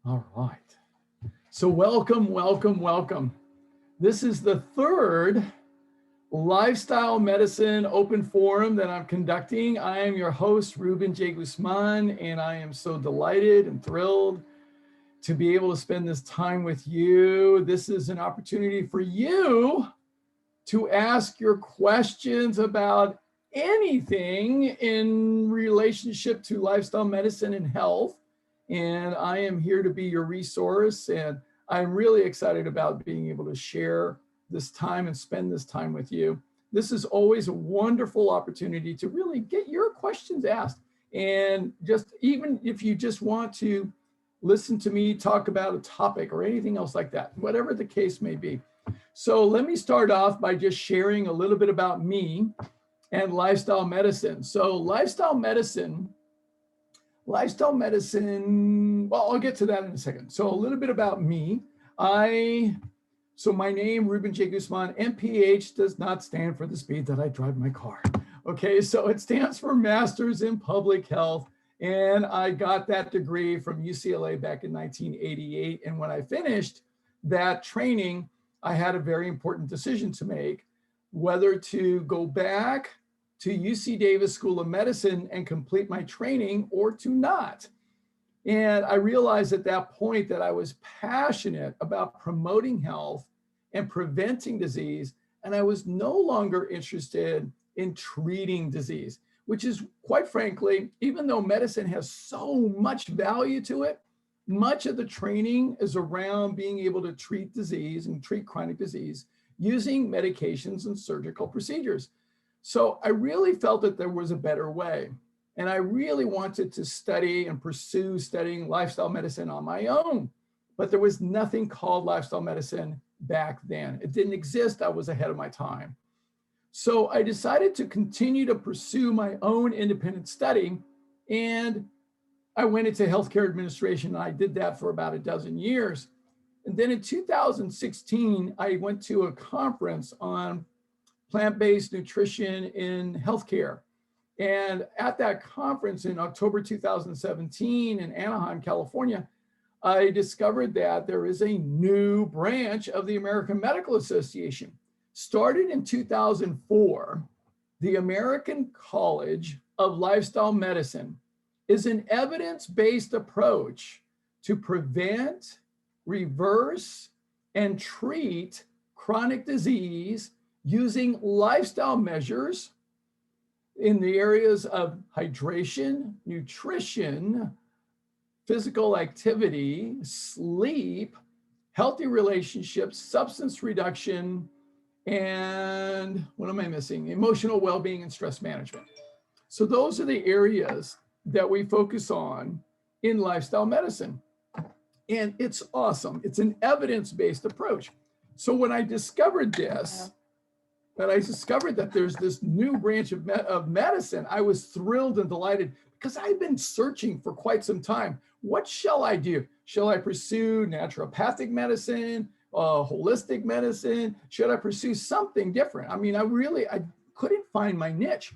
All right. So welcome. This is the third lifestyle medicine open forum that I'm conducting. I am your host, Ruben J. Guzman, and I am so delighted and thrilled to be able to spend this time with you. This is an opportunity for you to ask your questions about anything in relationship to lifestyle medicine and health. And I am here to be your resource. And I'm really excited about being able to share this time and spend this time with you. This is always a wonderful opportunity to really get your questions asked. And just even if you just want to listen to me talk about a topic or anything else like that, whatever the case may be. So let me start off by just sharing a little bit about me and lifestyle medicine. So lifestyle medicine, well, I'll get to that in a second. So a little bit about me. So my name, Ruben J. Guzman, MPH does not stand for the speed that I drive my car. Okay, so it stands for Masters in Public Health. And I got that degree from UCLA back in 1988. And when I finished that training, I had a very important decision to make, whether to go back to UC Davis School of Medicine and complete my training or to not. And I realized at that point that I was passionate about promoting health and preventing disease, and I was no longer interested in treating disease, which is, quite frankly, even though medicine has so much value to it, much of the training is around being able to treat disease and treat chronic disease using medications and surgical procedures. So I really felt that there was a better way. And I really wanted to study and pursue studying lifestyle medicine on my own. But there was nothing called lifestyle medicine back then. It didn't exist. I was ahead of my time. So I decided to continue to pursue my own independent study, and I went into healthcare administration. And I did that for about a dozen years. And then in 2016, I went to a conference on plant-based nutrition in healthcare. And at that conference in October 2017 in Anaheim, California, I discovered that there is a new branch of the American Medical Association. Started in 2004, the American College of Lifestyle Medicine is an evidence-based approach to prevent, reverse, and treat chronic disease using lifestyle measures in the areas of hydration, nutrition, physical activity, sleep, healthy relationships, substance reduction, and what am I missing? Emotional well-being and stress management. So those are the areas that we focus on in lifestyle medicine. And it's awesome. It's an evidence-based approach. So when I discovered this, that there's this new branch of medicine, I was thrilled and delighted because I've been searching for quite some time. What shall I do? Shall I pursue naturopathic medicine, holistic medicine? Should I pursue something different? I mean, I couldn't find my niche.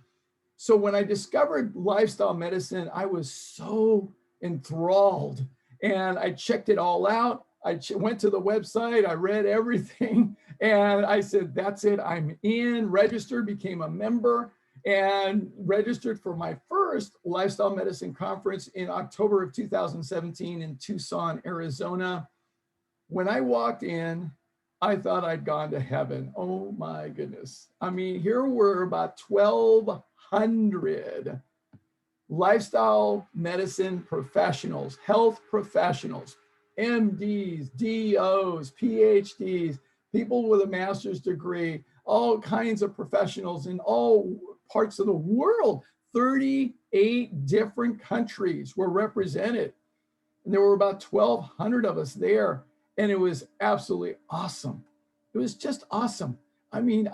So when I discovered lifestyle medicine, I was so enthralled and I checked it all out. I went to the website, I read everything, and I said, that's it, I'm in, registered, became a member, and registered for my first lifestyle medicine conference in October of 2017 in Tucson, Arizona. When I walked in, I thought I'd gone to heaven. Oh my goodness. I mean, here were about 1,200 lifestyle medicine professionals, health professionals, MDs, DOs, PhDs, people with a master's degree, all kinds of professionals in all parts of the world. 38 different countries were represented. And there were about 1,200 of us there. And it was absolutely awesome. It was just awesome. I mean,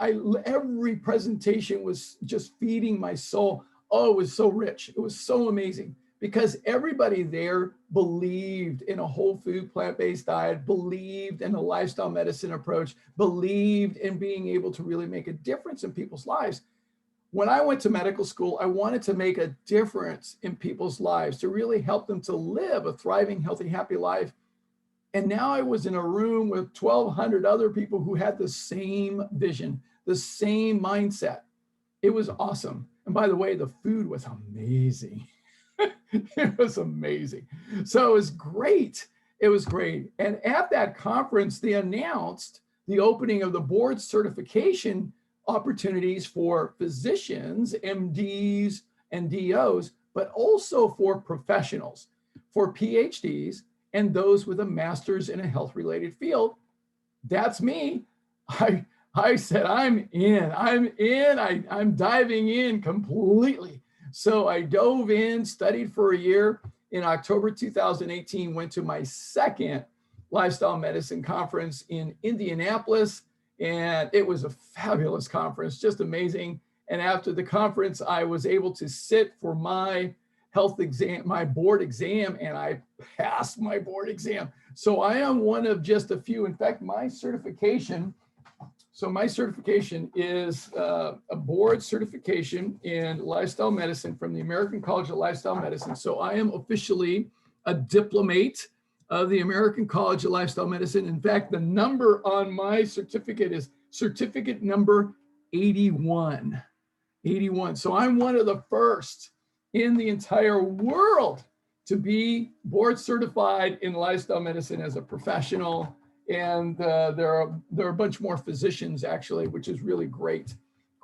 every presentation was just feeding my soul. Oh, it was so rich. It was so amazing because everybody there believed in a whole food, plant-based diet, believed in a lifestyle medicine approach, believed in being able to really make a difference in people's lives. when I went to medical school, I wanted to make a difference in people's lives, to really help them to live a thriving, healthy, happy life. And now I was in a room with 1,200 other people who had the same vision, the same mindset. It was awesome. And by the way, the food was amazing. It was amazing. So it was great. It was great. And at that conference, they announced the opening of the board certification opportunities for physicians, MDs, and DOs, but also for professionals, for PhDs, and those with a master's in a health-related field. That's me. I said, I'm in, I'm diving in completely. So I dove in, studied for a year. In October 2018, went to my second lifestyle medicine conference in Indianapolis. And it was a fabulous conference, just amazing. And after the conference, I was able to sit for my health exam, my board exam, and I passed my board exam. So I am one of just a few. In fact, my certification is a board certification in lifestyle medicine from the American College of Lifestyle Medicine. So I am officially a diplomate of the American College of Lifestyle Medicine. In fact, the number on my certificate is certificate number 81. 81. So I'm one of the first in the entire world to be board certified in lifestyle medicine as a professional. And there are a bunch more physicians actually, which is really great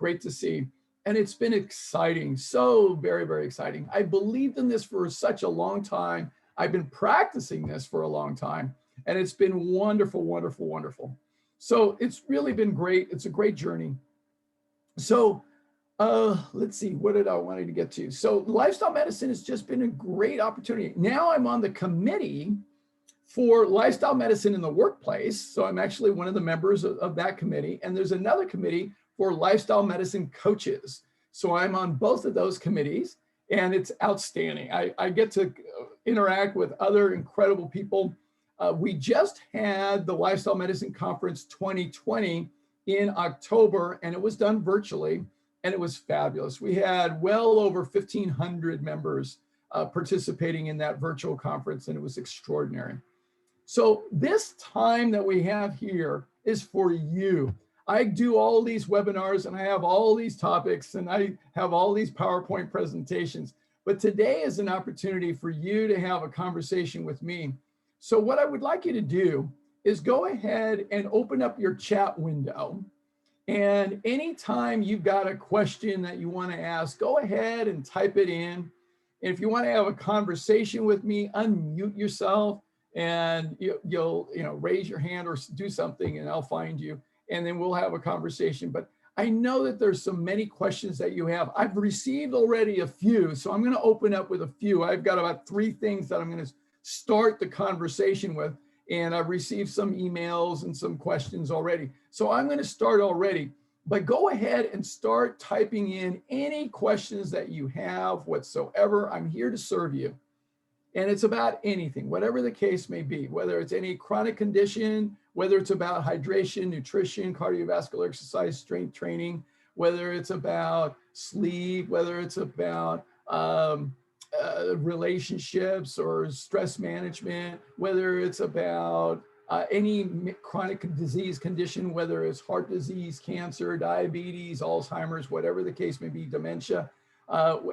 to see. And it's been exciting, so very, very exciting. I believed in this for such a long time. I've been practicing this for a long time, and it's been wonderful, wonderful, wonderful. So it's really been great. It's a great journey. So let's see, what did I want to get to? So lifestyle medicine has just been a great opportunity. Now I'm on the committee for lifestyle medicine in the workplace. So I'm actually one of the members of that committee. And there's another committee for lifestyle medicine coaches. So I'm on both of those committees, and it's outstanding. I get to interact with other incredible people. We just had the Lifestyle Medicine Conference 2020 in October, and it was done virtually, and it was fabulous. We had well over 1,500 members participating in that virtual conference, and it was extraordinary. So this time that we have here is for you. I do all these webinars, and I have all these topics, and I have all these PowerPoint presentations. But today is an opportunity for you to have a conversation with me. So what I would like you to do is go ahead and open up your chat window. And anytime you've got a question that you want to ask, go ahead and type it in. And if you want to have a conversation with me, unmute yourself, and you'll raise your hand or do something, and I'll find you, and then we'll have a conversation. But I know that there's so many questions that you have. I've received already a few, so I'm going to open up with a few. I've got about 3 things that I'm going to start the conversation with, and I've received some emails and some questions already. So I'm going to start already, but go ahead and start typing in any questions that you have whatsoever. I'm here to serve you. And it's about anything, whatever the case may be, whether it's any chronic condition, whether it's about hydration, nutrition, cardiovascular exercise, strength training, whether it's about sleep, whether it's about relationships or stress management, whether it's about any chronic disease condition, whether it's heart disease, cancer, diabetes, Alzheimer's, whatever the case may be, dementia.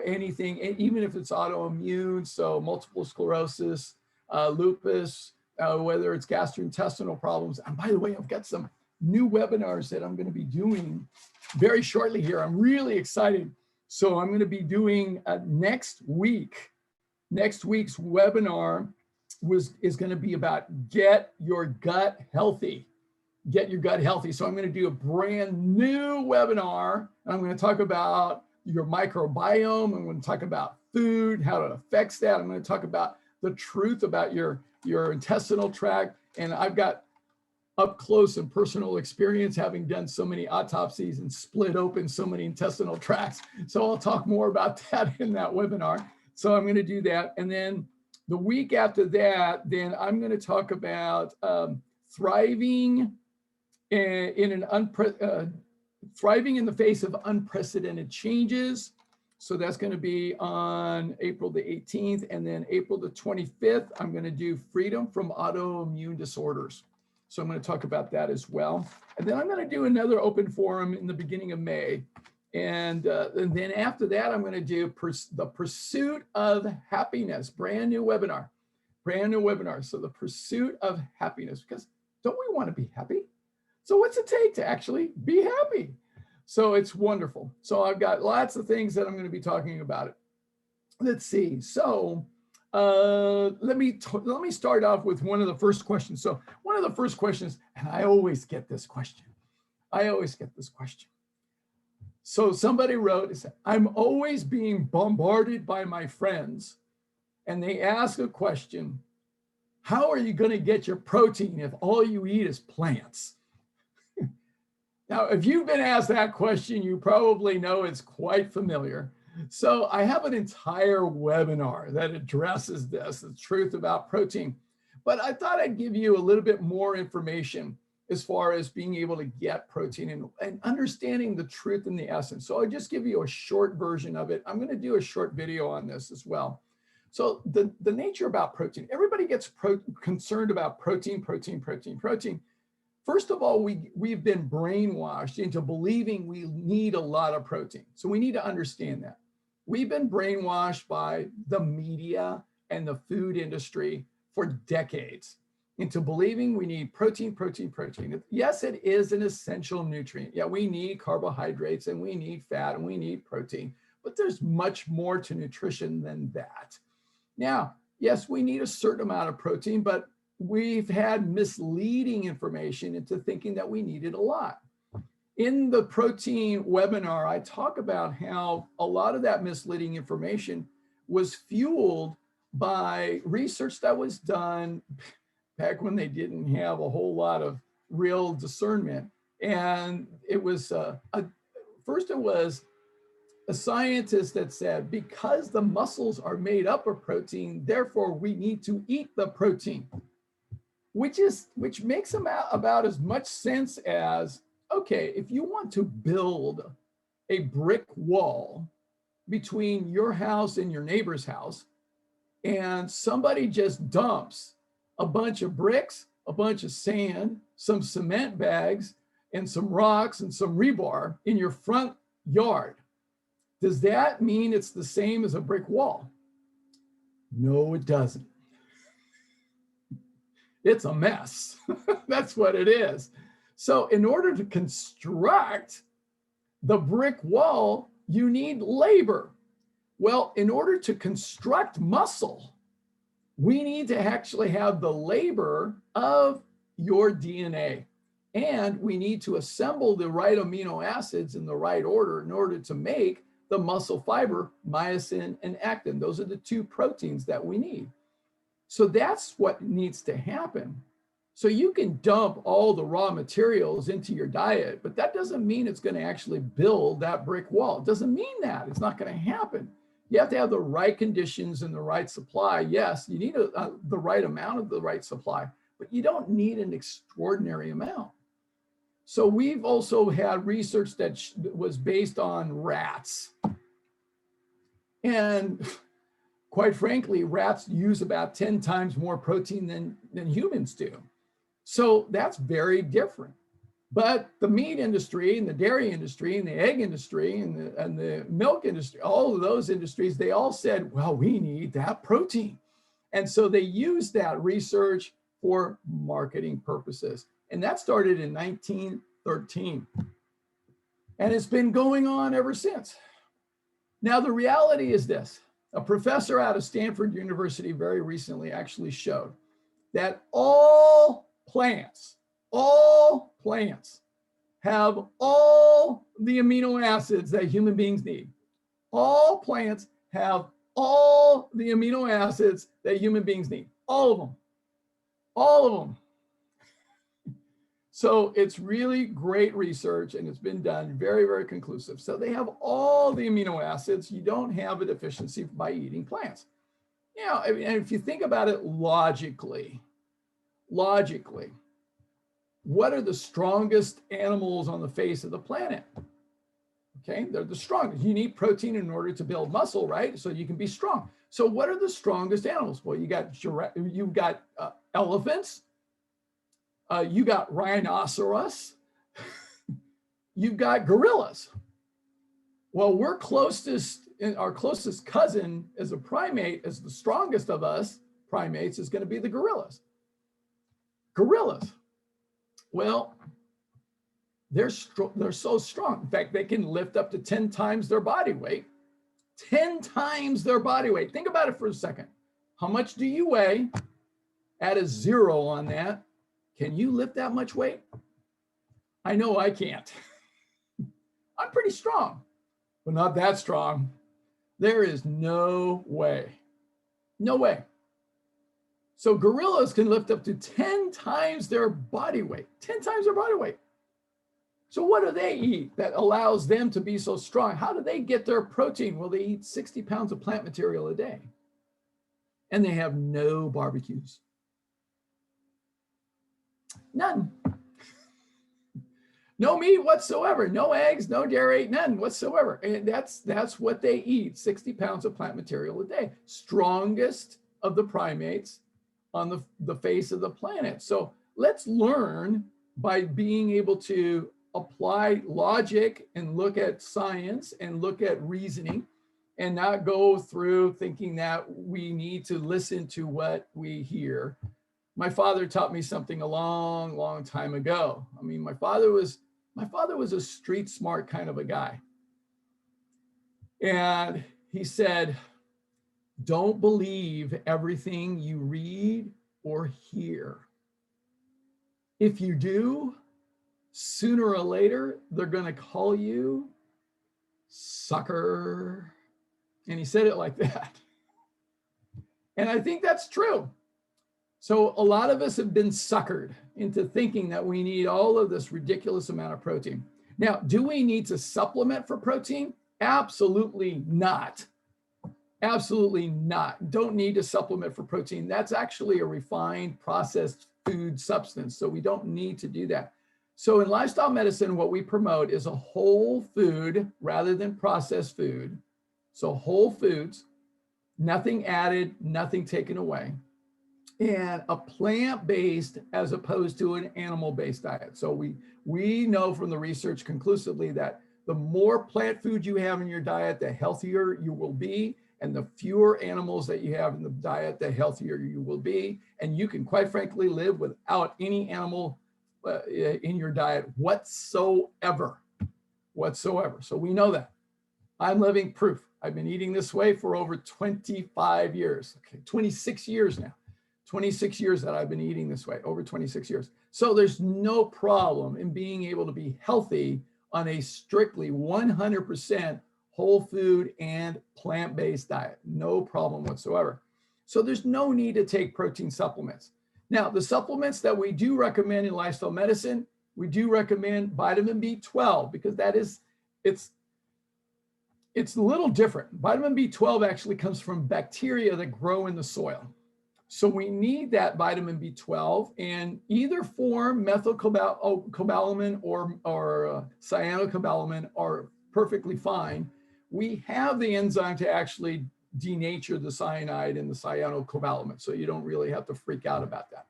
Anything, even if it's autoimmune, so multiple sclerosis, lupus, whether it's gastrointestinal problems. And by the way, I've got some new webinars that I'm going to be doing very shortly here. I'm really excited. So I'm going to be doing next week's webinar is going to be about get your gut healthy. Get your gut healthy. So I'm going to do a brand new webinar. I'm going to talk about your microbiome. I'm going to talk about food, how it affects that. I'm going to talk about the truth about your intestinal tract. And I've got up close and personal experience having done so many autopsies and split open so many intestinal tracts. So I'll talk more about that in that webinar. So I'm going to do that. And then the week after that, then I'm going to talk about thriving in Thriving in the Face of Unprecedented Changes. So that's going to be on April the 18th. And then April the 25th, I'm going to do Freedom from Autoimmune Disorders. So I'm going to talk about that as well. And then I'm going to do another open forum in the beginning of May. And then after that, I'm going to do The Pursuit of Happiness, brand new webinar. So The Pursuit of Happiness, because don't we want to be happy? So what's it take to actually be happy? So it's wonderful. So I've got lots of things that I'm going to be talking about it. Let's see. So let me start off with one of the first questions. So one of the first questions, and I always get this question. So somebody wrote, I'm always being bombarded by my friends, and they ask a question, how are you going to get your protein if all you eat is plants? Now, if you've been asked that question, you probably know it's quite familiar. So I have an entire webinar that addresses this, the truth about protein. But I thought I'd give you a little bit more information as far as being able to get protein and understanding the truth and the essence. So I'll just give you a short version of it. I'm going to do a short video on this as well. So the nature about protein, everybody gets concerned about protein. First of all, we've been brainwashed into believing we need a lot of protein. So we need to understand that. We've been brainwashed by the media and the food industry for decades into believing we need protein. Yes, it is an essential nutrient. Yeah, we need carbohydrates and we need fat and we need protein, but there's much more to nutrition than that. Now, yes, we need a certain amount of protein, but we've had misleading information into thinking that we needed a lot. In the protein webinar, I talk about how a lot of that misleading information was fueled by research that was done back when they didn't have a whole lot of real discernment. And it was, first it was a scientist that said, because the muscles are made up of protein, therefore we need to eat the protein. Which makes about as much sense as, okay, if you want to build a brick wall between your house and your neighbor's house, and somebody just dumps a bunch of bricks, a bunch of sand, some cement bags, and some rocks and some rebar in your front yard, does that mean it's the same as a brick wall? No, it doesn't. It's a mess. That's what it is. So in order to construct the brick wall, you need labor. Well, in order to construct muscle, we need to actually have the labor of your DNA. And we need to assemble the right amino acids in the right order in order to make the muscle fiber, myosin and actin. Those are the two proteins that we need. So that's what needs to happen. So you can dump all the raw materials into your diet, but that doesn't mean it's going to actually build that brick wall. It doesn't mean that. It's not going to happen. You have to have the right conditions and the right supply. Yes, you need the right amount of the right supply, but you don't need an extraordinary amount. So we've also had research that was based on rats. And quite frankly, rats use about 10 times more protein than humans do. So that's very different. But the meat industry and the dairy industry and the egg industry and the milk industry, all of those industries, they all said, well, we need that protein. And so they used that research for marketing purposes. And that started in 1913. And it's been going on ever since. Now, the reality is this. A professor out of Stanford University very recently actually showed that all plants have all the amino acids that human beings need. All plants have all the amino acids that human beings need. All of them. All of them. So it's really great research and it's been done very, very conclusive. So they have all the amino acids. You don't have a deficiency by eating plants. You know, and if you think about it logically, what are the strongest animals on the face of the planet? Okay, they're the strongest. You need protein in order to build muscle, right? So you can be strong. So what are the strongest animals? Well, you got elephants, you got rhinoceros, you've got gorillas. Well, our closest cousin as a primate, as the strongest of us primates, is going to be the gorillas. Gorillas. Well, they're so strong. In fact, they can lift up to 10 times their body weight. 10 times their body weight. Think about it for a second. How much do you weigh? Add a 0 on that. Can you lift that much weight? I know I can't. I'm pretty strong, but not that strong. There is no way. No way. So gorillas can lift up to 10 times their body weight. 10 times their body weight. So what do they eat that allows them to be so strong? How do they get their protein? Well, they eat 60 pounds of plant material a day. And they have no barbecues. None. No meat whatsoever. No eggs, no dairy, none whatsoever. And that's what they eat, 60 pounds of plant material a day. Strongest of the primates on the face of the planet. So let's learn by being able to apply logic and look at science and look at reasoning and not go through thinking that we need to listen to what we hear. My father taught me something a long, long time ago. I mean, my father was a street smart kind of a guy. And he said, don't believe everything you read or hear. If you do, sooner or later, they're going to call you sucker. And he said it like that. And I think that's true. So a lot of us have been suckered into thinking that we need all of this ridiculous amount of protein. Now, do we need to supplement for protein? Absolutely not. Absolutely not. Don't need to supplement for protein. That's actually a refined processed food substance. So we don't need to do that. So in lifestyle medicine, what we promote is a whole food rather than processed food. So whole foods, nothing added, nothing taken away, and a plant-based as opposed to an animal-based diet. So we know from the research conclusively that the more plant food you have in your diet, the healthier you will be, and the fewer animals that you have in the diet, the healthier you will be. And you can, quite frankly, live without any animal in your diet whatsoever. So we know that. I'm living proof. I've been eating this way for over 25 years, okay, 26 years now. 26 years that I've been eating this way, over 26 years. So there's no problem in being able to be healthy on a strictly 100% whole food and plant-based diet. No problem whatsoever. So there's no need to take protein supplements. Now, the supplements that we do recommend in lifestyle medicine, we do recommend vitamin B12 because it's a little different. Vitamin B12 actually comes from bacteria that grow in the soil. So we need that vitamin B12 in either form, methylcobalamin or cyanocobalamin are perfectly fine. We have the enzyme to actually denature the cyanide and the cyanocobalamin, so you don't really have to freak out about that.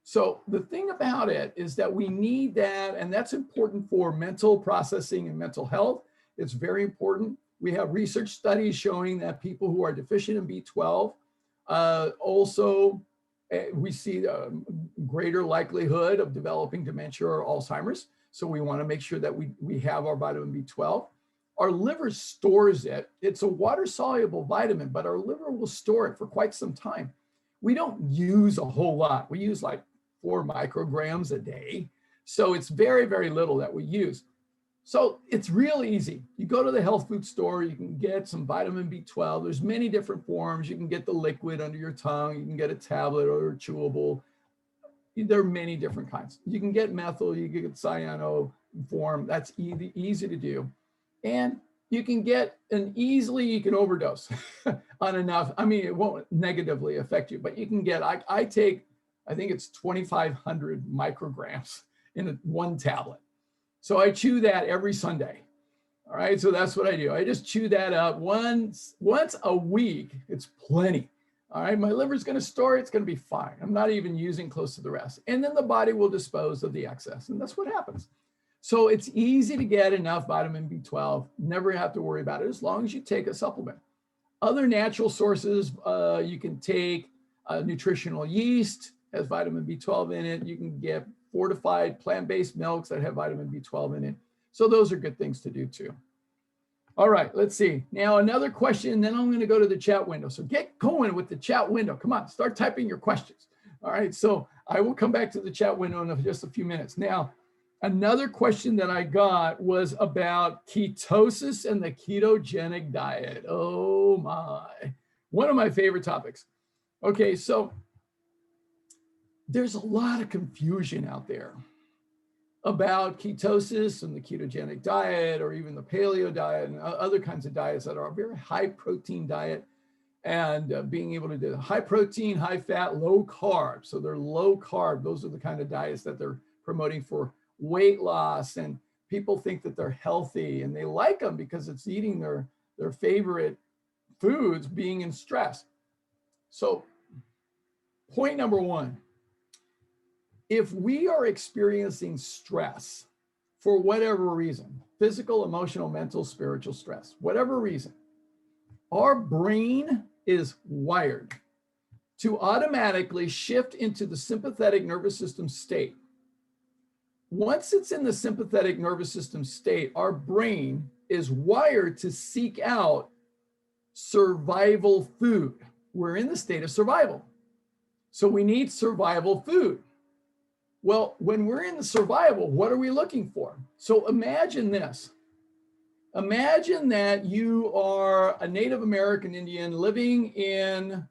So the thing about it is that we need that, and that's important for mental processing and mental health. It's very important. We have research studies showing that people who are deficient in B12 also, we see a greater likelihood of developing dementia or Alzheimer's. So we want to make sure that we have our vitamin B12. Our liver stores it. It's a water-soluble vitamin, but our liver will store it for quite some time. We don't use a whole lot. We use like 4 micrograms a day. So it's very, very little that we use. So it's real easy. You go to the health food store, you can get some vitamin B12. There's many different forms. You can get the liquid under your tongue. You can get a tablet or a chewable. There are many different kinds. You can get methyl, you can get cyano form. That's easy to do. And you can get you can overdose on enough. I mean, it won't negatively affect you, but you can get, I take, I think it's 2,500 micrograms in one tablet. So I chew that every Sunday. All right, so that's what I do. I just chew that up once a week. It's plenty. All right, my liver's going to store it. It's going to be fine. I'm not even using close to the rest. And then the body will dispose of the excess. And that's what happens. So it's easy to get enough vitamin B12. Never have to worry about it as long as you take a supplement. Other natural sources, you can take nutritional yeast, has vitamin B12 in it. You can get fortified plant-based milks that have vitamin B12 in it. So those are good things to do too. All right, let's see. Now another question, then I'm going to go to the chat window. So get going with the chat window. Come on, start typing your questions. All right, so I will come back to the chat window in just a few minutes. Now, another question that I got was about ketosis and the ketogenic diet. Oh my, one of my favorite topics. Okay, so there's a lot of confusion out there about ketosis and the ketogenic diet, or even the paleo diet and other kinds of diets that are a very high protein diet, and being able to do high protein, high fat, low carb. So they're low carb. Those are the kind of diets that they're promoting for weight loss, and people think that they're healthy and they like them because it's eating their favorite foods being in stress. So point number one, if we are experiencing stress for whatever reason, physical, emotional, mental, spiritual stress, whatever reason, our brain is wired to automatically shift into the sympathetic nervous system state. Once it's in the sympathetic nervous system state, our brain is wired to seek out survival food. We're in the state of survival. So we need survival food. Well, when we're in the survival, what are we looking for? So imagine this. Imagine that you are a Native American Indian living in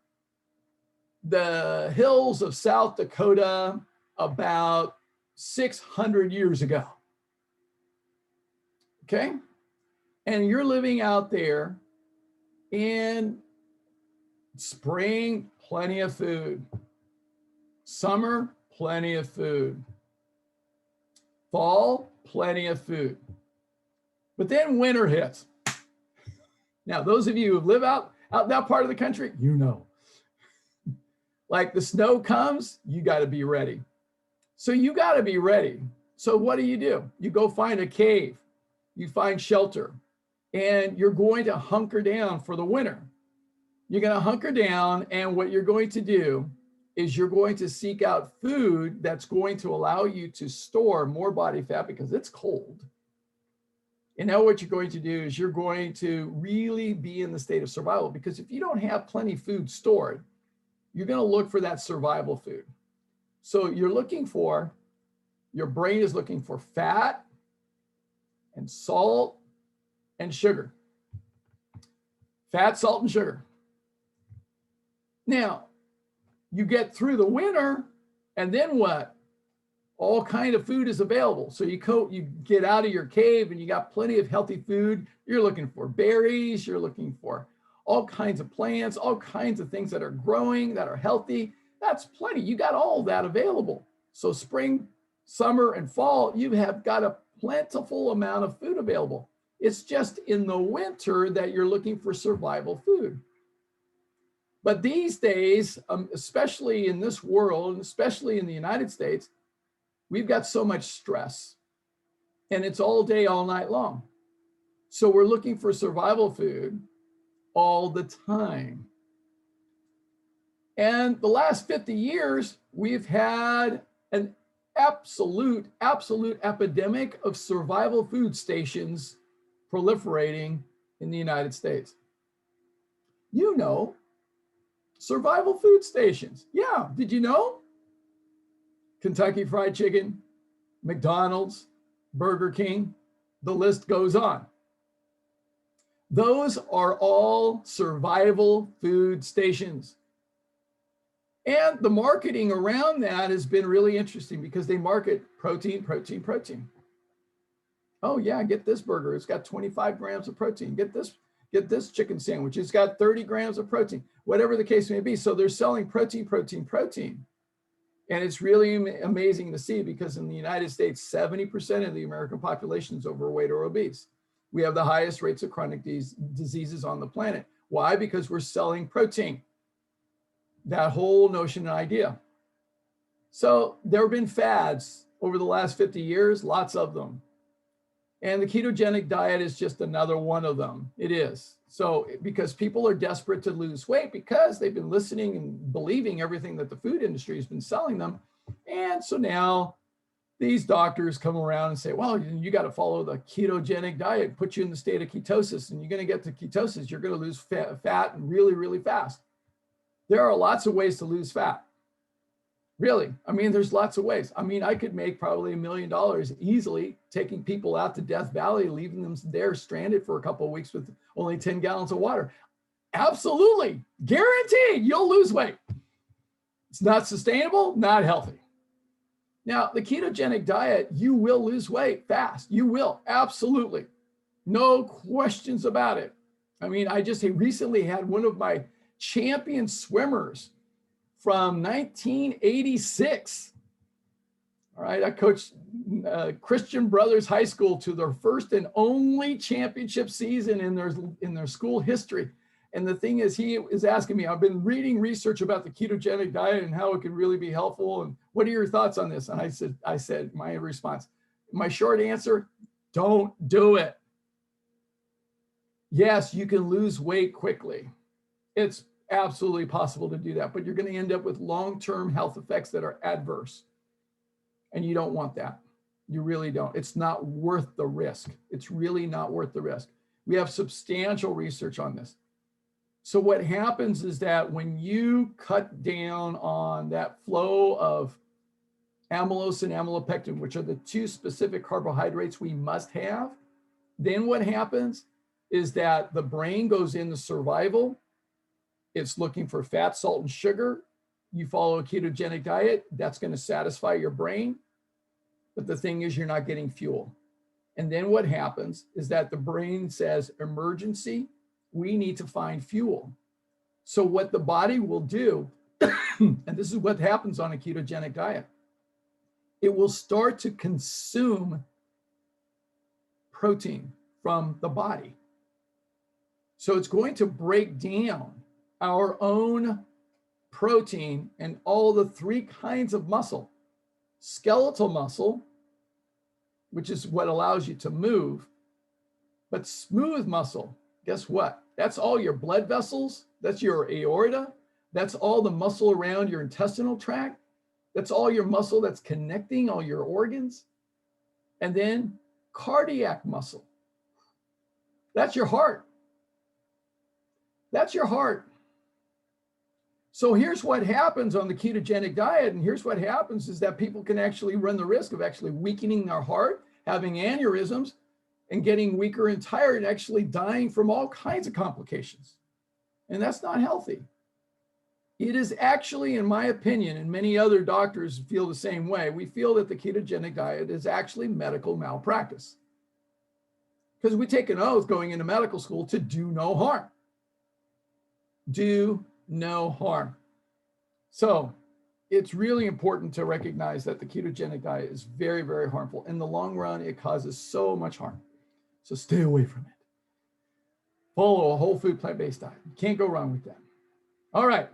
the hills of South Dakota about 600 years ago. Okay? And you're living out there in spring, plenty of food. Summer, plenty of food. Fall, plenty of food. But then winter hits. Now, those of you who live out that part of the country, you know. Like the snow comes, you got to be ready. So you got to be ready. So what do? You go find a cave. You find shelter. And you're going to hunker down for the winter. You're going to hunker down, and what you're going to do is you're going to seek out food that's going to allow you to store more body fat because it's cold. And now what you're going to do is you're going to really be in the state of survival, because if you don't have plenty of food stored, you're going to look for that survival food. So your brain is looking for fat and salt and sugar. Fat, salt, and sugar. Now, you get through the winter, and then what? All kind of food is available. So you get out of your cave and you got plenty of healthy food. You're looking for berries, you're looking for all kinds of plants, all kinds of things that are growing, that are healthy. That's plenty. You got all that available. So spring, summer, and fall, you have got a plentiful amount of food available. It's just in the winter that you're looking for survival food. But these days, especially in this world, and especially in the United States, we've got so much stress, and it's all day, all night long. So we're looking for survival food all the time. And the last 50 years, we've had an absolute epidemic of survival food stations proliferating in the United States. You know, survival food stations. Yeah, did you know? Kentucky Fried Chicken, McDonald's, Burger King, the list goes on. Those are all survival food stations. And the marketing around that has been really interesting because they market protein, protein, protein. Oh yeah, get this burger. It's got 25 grams of protein. Get this chicken sandwich. It's got 30 grams of protein, whatever the case may be. So they're selling protein, protein, protein. And it's really amazing to see, because in the United States, 70% of the American population is overweight or obese. We have the highest rates of chronic diseases on the planet. Why? Because we're selling protein. That whole notion and idea. So there have been fads over the last 50 years, lots of them. And the ketogenic diet is just another one of them. It is. So because people are desperate to lose weight because they've been listening and believing everything that the food industry has been selling them. And so now these doctors come around and say, well, you got to follow the ketogenic diet, put you in the state of ketosis, and you're going to get to ketosis. You're going to lose fat really, really fast. There are lots of ways to lose fat. Really. I mean, there's lots of ways. I mean, I could make probably $1 million easily taking people out to Death Valley, leaving them there stranded for a couple of weeks with only 10 gallons of water. Absolutely. Guaranteed you'll lose weight. It's not sustainable, not healthy. Now, the ketogenic diet, you will lose weight fast. You will. Absolutely. No questions about it. I mean, I just recently had one of my champion swimmers from 1986. All right, I coached Christian Brothers High School to their first and only championship season in their school history. And the thing is, he is asking me, I've been reading research about the ketogenic diet and how it can really be helpful. And what are your thoughts on this? And I said, my response, my short answer, don't do it. Yes, you can lose weight quickly. It's absolutely possible to do that, but you're going to end up with long-term health effects that are adverse. And you don't want that. You really don't. It's not worth the risk. It's really not worth the risk. We have substantial research on this. So what happens is that when you cut down on that flow of amylose and amylopectin, which are the two specific carbohydrates we must have, then what happens is that the brain goes into survival. It's looking for fat, salt, and sugar. You follow a ketogenic diet, that's going to satisfy your brain. But the thing is, you're not getting fuel. And then what happens is that the brain says, emergency, we need to find fuel. So what the body will do, and this is what happens on a ketogenic diet, it will start to consume protein from the body. So it's going to break down our own protein and all the three kinds of muscle. Skeletal muscle, which is what allows you to move, but smooth muscle, guess what? That's all your blood vessels, that's your aorta, that's all the muscle around your intestinal tract, that's all your muscle that's connecting all your organs, and then cardiac muscle. That's your heart. That's your heart. So here's what happens on the ketogenic diet, and here's what happens is that people can actually run the risk of actually weakening their heart, having aneurysms, and getting weaker and tired, and actually dying from all kinds of complications. And that's not healthy. It is actually, in my opinion, and many other doctors feel the same way, we feel that the ketogenic diet is actually medical malpractice. Because we take an oath going into medical school to do no harm. Do no harm. So it's really important to recognize that the ketogenic diet is very, very harmful. In the long run, it causes so much harm. So stay away from it. Follow a whole food plant-based diet. You can't go wrong with that. All right.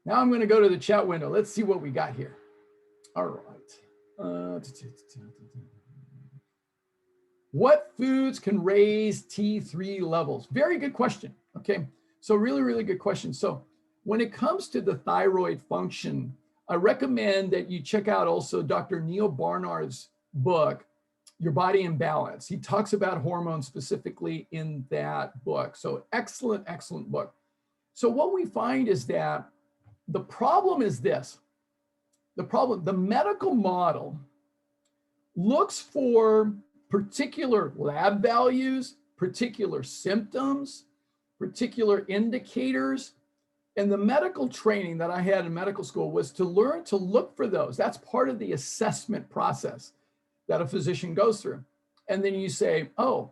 Now I'm going to go to the chat window. Let's see what we got here. All right. What foods can raise T3 levels? Very good question. Okay. So really, really good question. So when it comes to the thyroid function, I recommend that you check out also Dr. Neil Barnard's book, Your Body in Balance. He talks about hormones specifically in that book. So excellent, excellent book. So what we find is that the problem is this. The medical model looks for particular lab values, particular symptoms, particular indicators. And the medical training that I had in medical school was to learn to look for those. That's part of the assessment process that a physician goes through. And then you say, oh,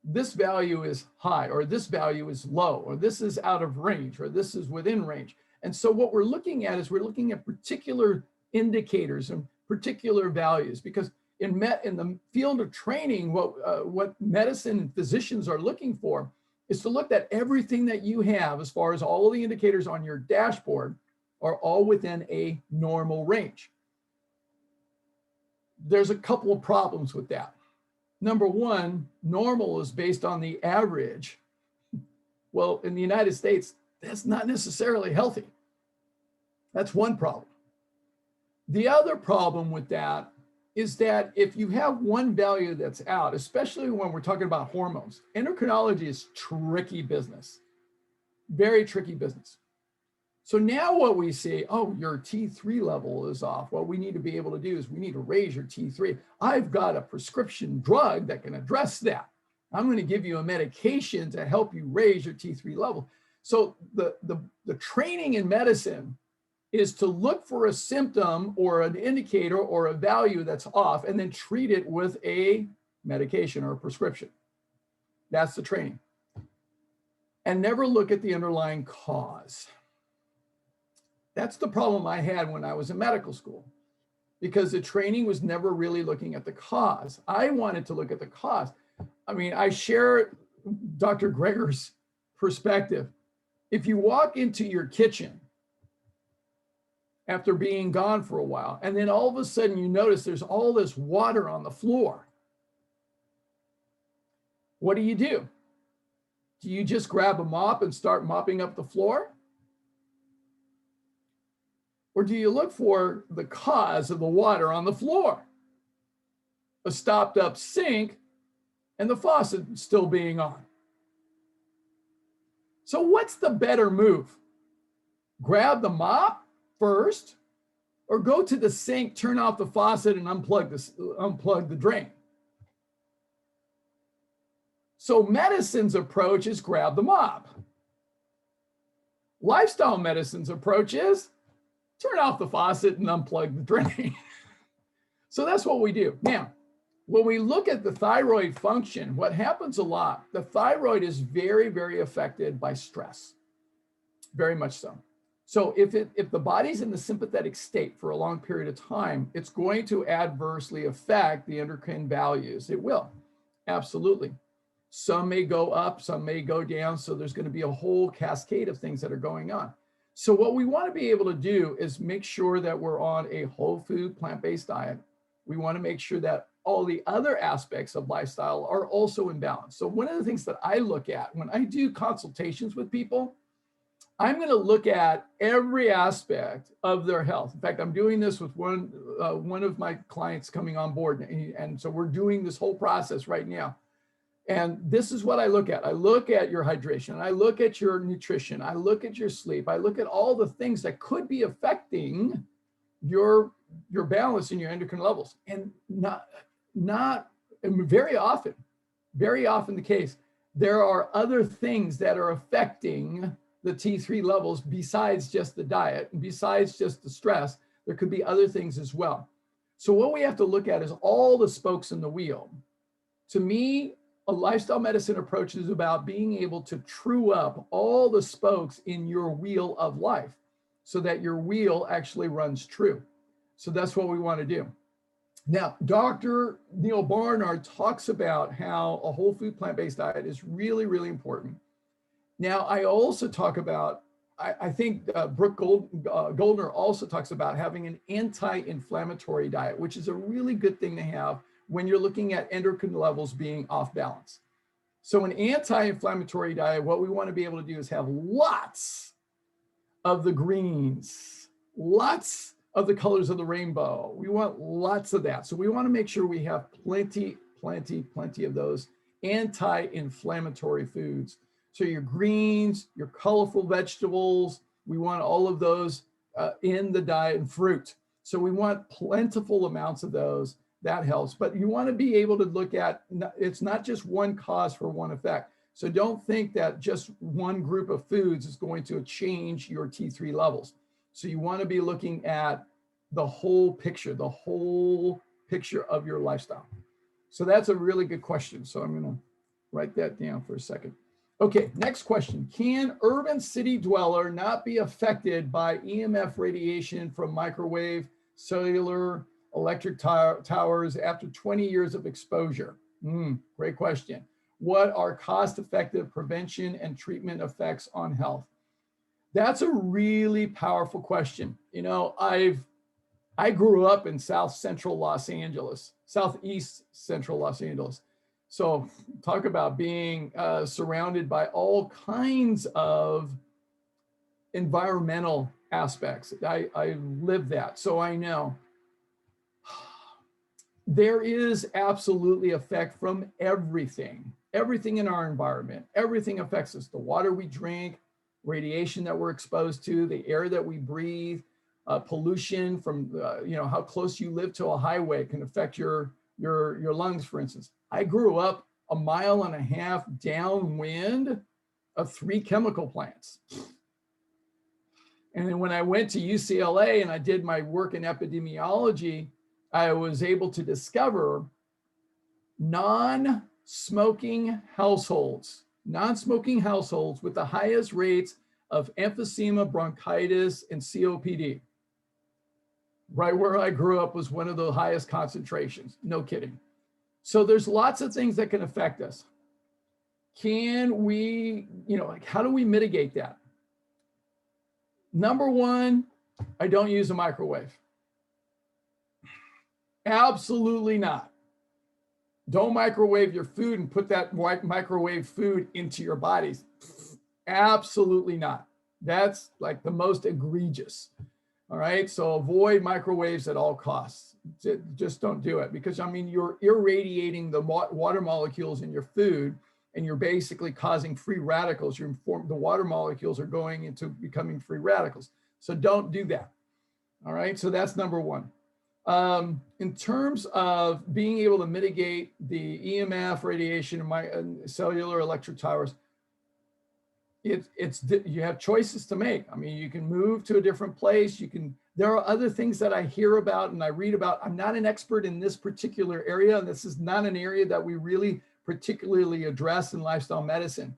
this value is high, or this value is low, or this is out of range, or this is within range. And so what we're looking at is we're looking at particular indicators and particular values, because in the field of training, what medicine and physicians are looking for is to look at everything that you have as far as all of the indicators on your dashboard are all within a normal range. There's a couple of problems with that. Number one, normal is based on the average. Well, in the United States, that's not necessarily healthy. That's one problem. The other problem with that is that if you have one value that's out, especially when we're talking about hormones, endocrinology is tricky business, very tricky business. So now what we see, oh, your T3 level is off. What we need to be able to do is we need to raise your T3. I've got a prescription drug that can address that. I'm going to give you a medication to help you raise your T3 level. So the training in medicine is to look for a symptom or an indicator or a value that's off and then treat it with a medication or a prescription. That's the training. And never look at the underlying cause. That's the problem I had when I was in medical school, because the training was never really looking at the cause. I wanted to look at the cause. I mean, I share Dr. Greger's perspective. If you walk into your kitchen after being gone for a while, and then all of a sudden you notice there's all this water on the floor, what do? Do you just grab a mop and start mopping up the floor? Or do you look for the cause of the water on the floor? A stopped up sink and the faucet still being on. So what's the better move? Grab the mop first, or go to the sink, turn off the faucet and unplug the drain? So medicine's approach is grab the mop. Lifestyle medicine's approach is turn off the faucet and unplug the drain. So that's what we do. Now, when we look at the thyroid function, what happens a lot, the thyroid is very, very affected by stress, very much so. So if the body's in the sympathetic state for a long period of time, it's going to adversely affect the endocrine values. It will, absolutely. Some may go up, some may go down. So there's going to be a whole cascade of things that are going on. So what we want to be able to do is make sure that we're on a whole food, plant-based diet. We want to make sure that all the other aspects of lifestyle are also in balance. So one of the things that I look at when I do consultations with people, I'm going to look at every aspect of their health. In fact, I'm doing this with one of my clients coming on board. And so we're doing this whole process right now. And this is what I look at. I look at your hydration. I look at your nutrition. I look at your sleep. I look at all the things that could be affecting your balance in your endocrine levels. And very often the case, there are other things that are affecting the T3 levels besides just the diet and besides just the stress. There could be other things as well. So what we have to look at is all the spokes in the wheel. To me, a lifestyle medicine approach is about being able to true up all the spokes in your wheel of life so that your wheel actually runs true. So that's what we want to do. Now, Dr. Neil Barnard talks about how a whole food plant-based diet is really, really important. Now, I also talk about, I think Brooke Goldner also talks about having an anti-inflammatory diet, which is a really good thing to have when you're looking at endocrine levels being off balance. So an anti-inflammatory diet, what we want to be able to do is have lots of the greens, lots of the colors of the rainbow. We want lots of that. So we want to make sure we have plenty of those anti-inflammatory foods. So your greens, your colorful vegetables, we want all of those in the diet, and fruit. So we want plentiful amounts of those. That helps, but you want to be able to look at, it's not just one cause for one effect. So don't think that just one group of foods is going to change your T3 levels. So you want to be looking at the whole picture of your lifestyle. So that's a really good question. So I'm going to write that down for a second. Okay, next question. Can urban city dweller not be affected by EMF radiation from microwave cellular electric towers after 20 years of exposure? Great question. What are cost-effective prevention and treatment effects on health? That's a really powerful question. You know, I grew up in southeast central Los Angeles. So talk about being surrounded by all kinds of environmental aspects. I live that, so I know. There is absolutely effect from everything in our environment. Everything affects us. The water we drink, radiation that we're exposed to, the air that we breathe, pollution from, how close you live to a highway can affect your lungs, for instance. I grew up 1.5 miles downwind of 3 chemical plants. And then when I went to UCLA and I did my work in epidemiology, I was able to discover non-smoking households with the highest rates of emphysema, bronchitis, and COPD. Right where I grew up was one of the highest concentrations, no kidding. So there's lots of things that can affect us. Can we, how do we mitigate that? Number one, I don't use a microwave. Absolutely not. Don't microwave your food and put that microwave food into your bodies. Absolutely not. That's like the most egregious. All right. So avoid microwaves at all costs. Just don't do it, because you're irradiating the water molecules in your food, and you're basically causing free radicals. The water molecules are going into becoming free radicals. So don't do that. All right. So that's number one. In terms of being able to mitigate the EMF, radiation, and cellular electric towers, you have choices to make. You can move to a different place. There are other things that I hear about and I read about. I'm not an expert in this particular area, and this is not an area that we really particularly address in lifestyle medicine.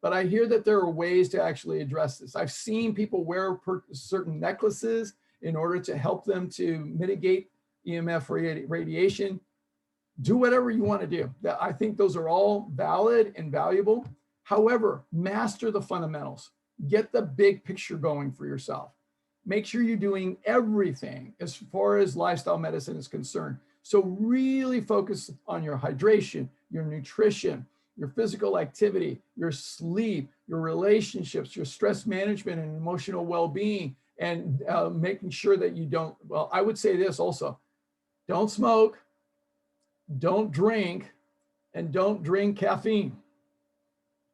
But I hear that there are ways to actually address this. I've seen people wear certain necklaces in order to help them to mitigate EMF radiation. Do whatever you want to do. I think those are all valid and valuable. However, master the fundamentals. Get the big picture going for yourself. Make sure you're doing everything as far as lifestyle medicine is concerned. So really focus on your hydration, your nutrition, your physical activity, your sleep, your relationships, your stress management and emotional well-being, and making sure that you don't, well, I would say this also, don't smoke, don't drink, and don't drink caffeine.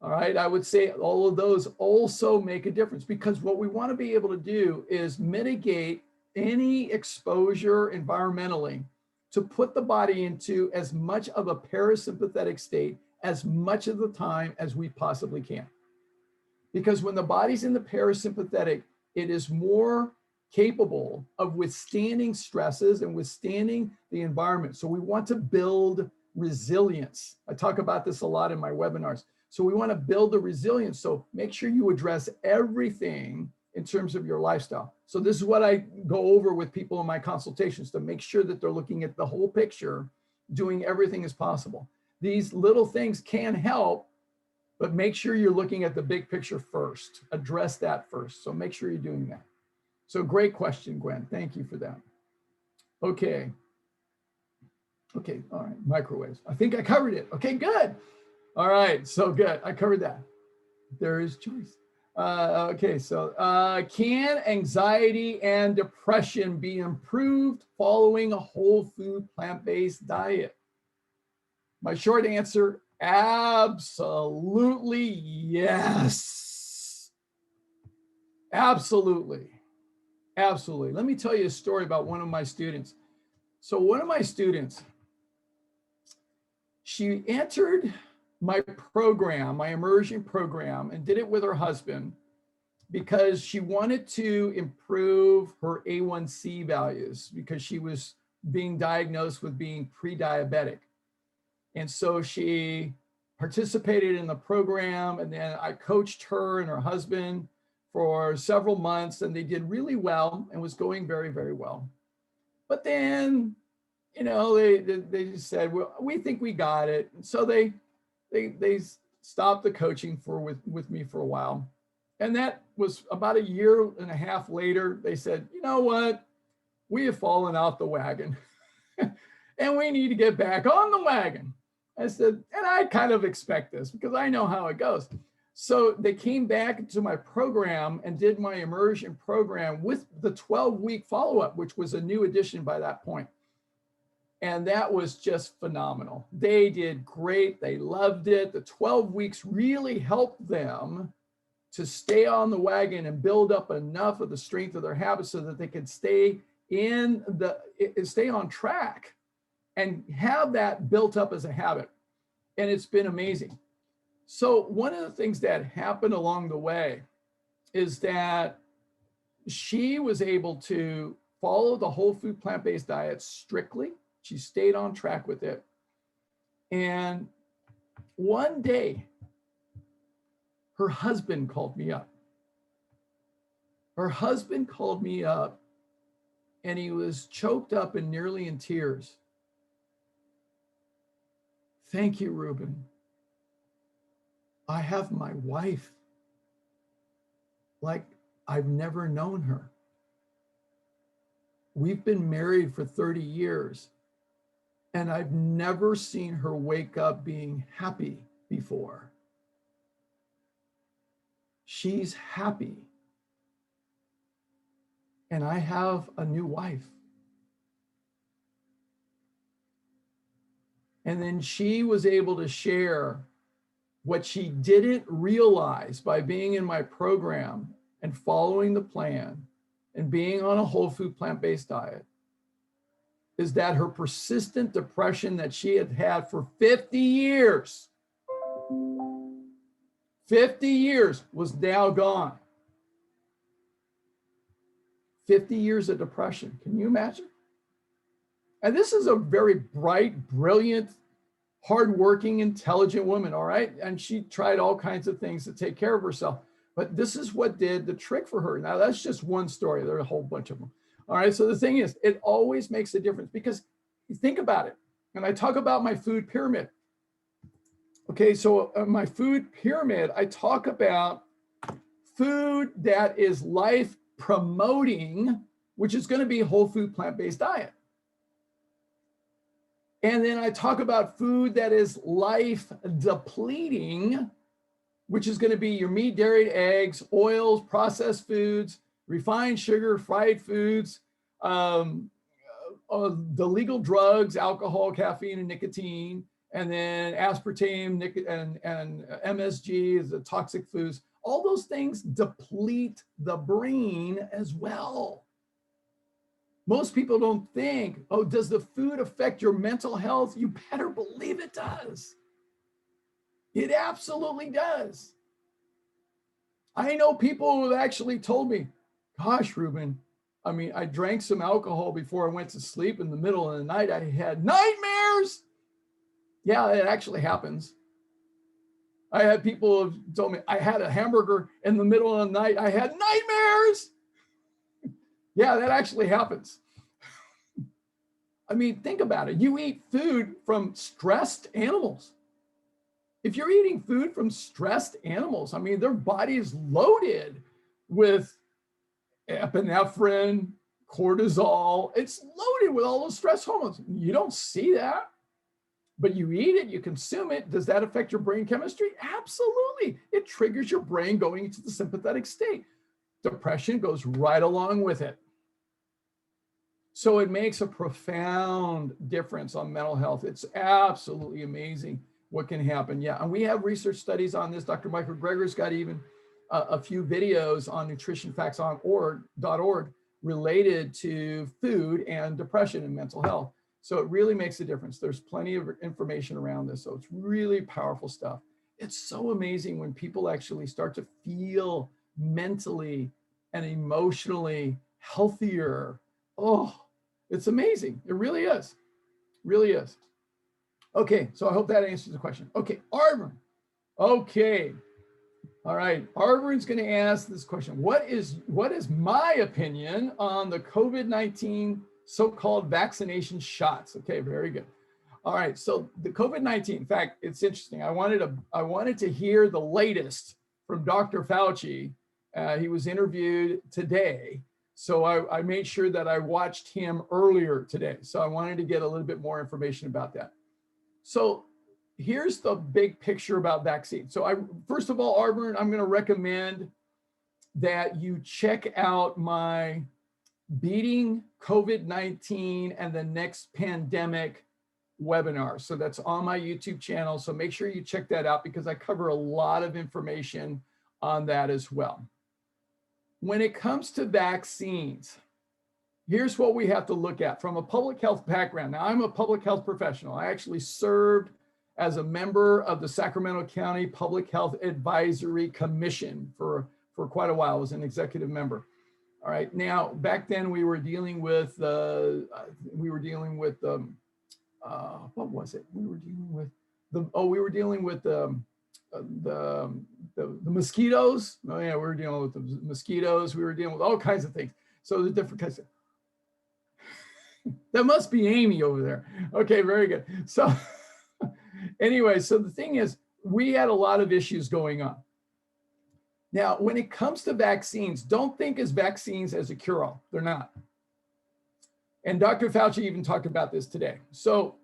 All right, I would say all of those also make a difference, because what we want to be able to do is mitigate any exposure environmentally to put the body into as much of a parasympathetic state as much of the time as we possibly can. Because when the body's in the parasympathetic, it is more capable of withstanding stresses and withstanding the environment. So we want to build resilience. I talk about this a lot in my webinars. So we want to build the resilience. So make sure you address everything in terms of your lifestyle. So this is what I go over with people in my consultations, to make sure that they're looking at the whole picture, doing everything as possible. These little things can help, but make sure you're looking at the big picture first. Address that first. So make sure you're doing that. So great question, Gwen. Thank you for that. Okay. Okay, all right, microwaves. I think I covered it. Okay, good. All right, so good. I covered that. There is choice. Okay, so can anxiety and depression be improved following a whole food plant-based diet? My short answer, absolutely yes. Absolutely. Absolutely. Let me tell you a story about one of my students. So one of my students, she entered my program, my immersion program, and did it with her husband because she wanted to improve her A1C values, because she was being diagnosed with being pre-diabetic. And so she participated in the program, and then I coached her and her husband for several months, and they did really well and was going very, very well. But then, they just said, well, we think we got it. And so they stopped the coaching with me for a while. And that was about a year and a half later. They said, you know what? We have fallen off the wagon and we need to get back on the wagon. I said, and I kind of expect this because I know how it goes. So they came back to my program and did my immersion program with the 12-week follow-up, which was a new addition by that point. And that was just phenomenal. They did great. They loved it. The 12 weeks really helped them to stay on the wagon and build up enough of the strength of their habits so that they could stay on track and have that built up as a habit. And it's been amazing. So one of the things that happened along the way is that she was able to follow the whole food plant-based diet strictly. She stayed on track with it. And one day, her husband called me up. Her husband called me up and he was choked up and nearly in tears. Thank you, Ruben. I have my wife like I've never known her. We've been married for 30 years and I've never seen her wake up being happy before. She's happy. And I have a new wife. And then she was able to share what she didn't realize by being in my program and following the plan and being on a whole food plant-based diet is that her persistent depression that she had had for 50 years, 50 years was now gone. 50 years of depression. Can you imagine? And this is a very bright, brilliant, hardworking, intelligent woman, all right? And she tried all kinds of things to take care of herself. But this is what did the trick for her. Now, that's just one story. There are a whole bunch of them. All right, so the thing is, it always makes a difference because you think about it. And I talk about my food pyramid. Okay, so my food pyramid, I talk about food that is life promoting, which is going to be whole food plant-based diet. And then I talk about food that is life depleting, which is going to be your meat, dairy, eggs, oils, processed foods, refined sugar, fried foods, the legal drugs, alcohol, caffeine, and nicotine, and then aspartame and MSG, the toxic foods. All those things deplete the brain as well. Most people don't think, oh, does the food affect your mental health? You better believe it does. It absolutely does. I know people who have actually told me, gosh, Ruben, I drank some alcohol before I went to sleep. In the middle of the night, I had nightmares. Yeah, it actually happens. I had people who told me I had a hamburger in the middle of the night. I had nightmares. Yeah, that actually happens. Think about it. You eat food from stressed animals. If you're eating food from stressed animals, their body is loaded with epinephrine, cortisol. It's loaded with all those stress hormones. You don't see that, but you eat it, you consume it. Does that affect your brain chemistry? Absolutely. It triggers your brain going into the sympathetic state. Depression goes right along with it. So it makes a profound difference on mental health. It's absolutely amazing what can happen. Yeah, and we have research studies on this. Dr. Michael Greger's got even a few videos on nutritionfacts.org related to food and depression and mental health. So it really makes a difference. There's plenty of information around this. So it's really powerful stuff. It's so amazing when people actually start to feel mentally and emotionally healthier. Oh, it's amazing. It really is. Really is. Okay, so I hope that answers the question. Okay, Arvin. Okay. All right, Arvin's going to ask this question. What is my opinion on the COVID-19 so-called vaccination shots. Okay, very good. All right, so the COVID-19, in fact, it's interesting. I wanted to hear the latest from Dr. Fauci. He was interviewed today. So I made sure that I watched him earlier today. So I wanted to get a little bit more information about that. So here's the big picture about vaccines. So first of all, Auburn, I'm going to recommend that you check out my Beating COVID-19 and the Next Pandemic webinar. So that's on my YouTube channel. So make sure you check that out because I cover a lot of information on that as well. When it comes to vaccines, here's what we have to look at from a public health background. Now, I'm a public health professional. I actually served as a member of the Sacramento County Public Health Advisory Commission for quite a while. I was an executive member. All right. Now, back then we were dealing with what was it? We were dealing with the mosquitoes. Oh yeah, we were dealing with the mosquitoes. We were dealing with all kinds of things. So the different kinds of, that must be Amy over there. Okay, very good. So anyway, so the thing is, we had a lot of issues going on. Now, when it comes to vaccines, don't think as vaccines as a cure-all. They're not. And Dr. Fauci even talked about this today. So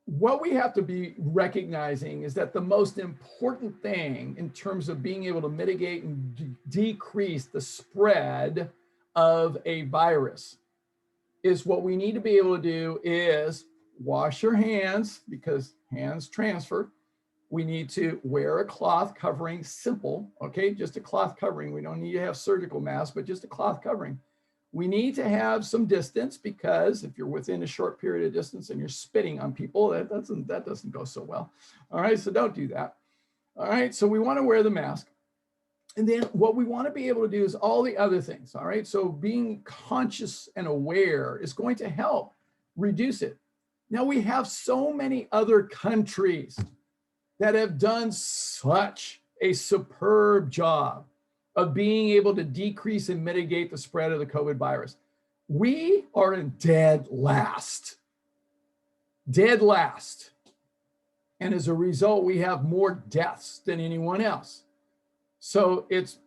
what we have to be recognizing is that the most important thing in terms of being able to mitigate and decrease the spread of a virus is what we need to be able to do is wash your hands because hands transfer. We need to wear a cloth covering, simple, okay? Just a cloth covering. We don't need to have surgical masks, but just a cloth covering. We need to have some distance because if you're within a short period of distance and you're spitting on people, that doesn't go so well. All right, so don't do that. All right, so we want to wear the mask. And then what we want to be able to do is all the other things, all right? So being conscious and aware is going to help reduce it. Now we have so many other countries that have done such a superb job of being able to decrease and mitigate the spread of the COVID virus. We are in dead last. Dead last. And as a result, we have more deaths than anyone else. So it's,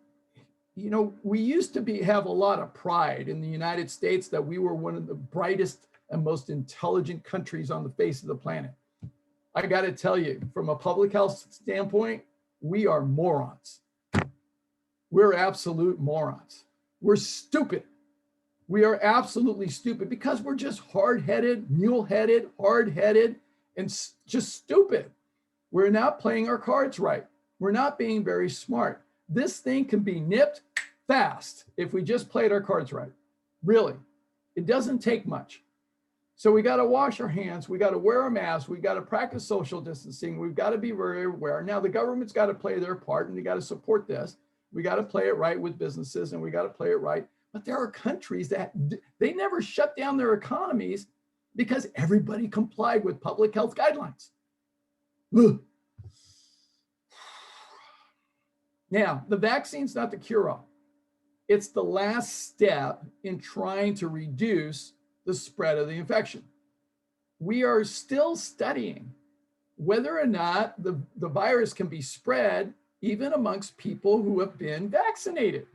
you know, we used to have a lot of pride in the United States that we were one of the brightest and most intelligent countries on the face of the planet. I got to tell you, from a public health standpoint, we are morons. We're absolute morons. We're stupid. We are absolutely stupid because we're just hard-headed, mule-headed, hard-headed, and just stupid. We're not playing our cards right. We're not being very smart. This thing can be nipped fast if we just played our cards right. Really, it doesn't take much. So we got to wash our hands. We got to wear a mask. We got to practice social distancing. We've got to be very aware. Now the government's got to play their part and they got to support this. We got to play it right with businesses and we got to play it right. But there are countries that they never shut down their economies because everybody complied with public health guidelines. Ugh. Now, the vaccine's not the cure-all. It's the last step in trying to reduce the spread of the infection. We are still studying whether or not the virus can be spread even amongst people who have been vaccinated.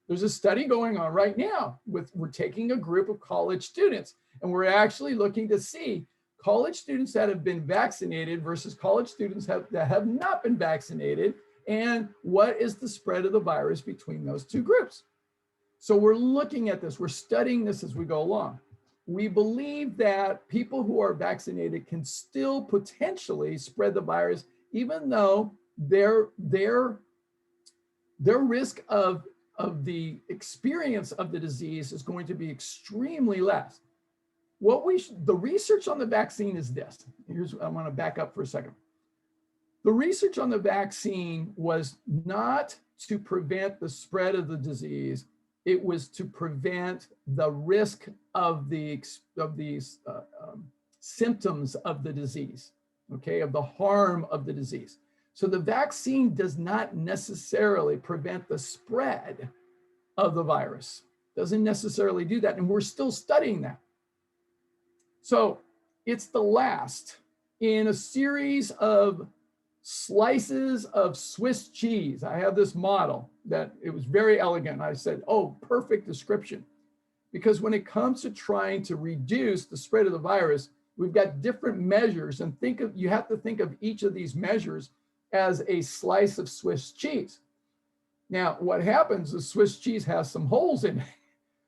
There's a study going on right now we're taking a group of college students and we're actually looking to see college students that have been vaccinated versus college students that have not been vaccinated and what is the spread of the virus between those two groups. So we're looking at this, we're studying this as we go along. We believe that people who are vaccinated can still potentially spread the virus, even though their risk of the experience of the disease is going to be extremely less. The research on the vaccine is this. I want to back up for a second. The research on the vaccine was not to prevent the spread of the disease. It was to prevent the risk of these symptoms of the disease, okay, of the harm of the disease. So the vaccine does not necessarily prevent the spread of the virus. Doesn't necessarily do that. And we're still studying that. So it's the last in a series of slices of Swiss cheese. I have this model that it was very elegant. I said, oh, perfect description. Because when it comes to trying to reduce the spread of the virus, we've got different measures, and you have to think of each of these measures as a slice of Swiss cheese. Now, what happens is Swiss cheese has some holes in it.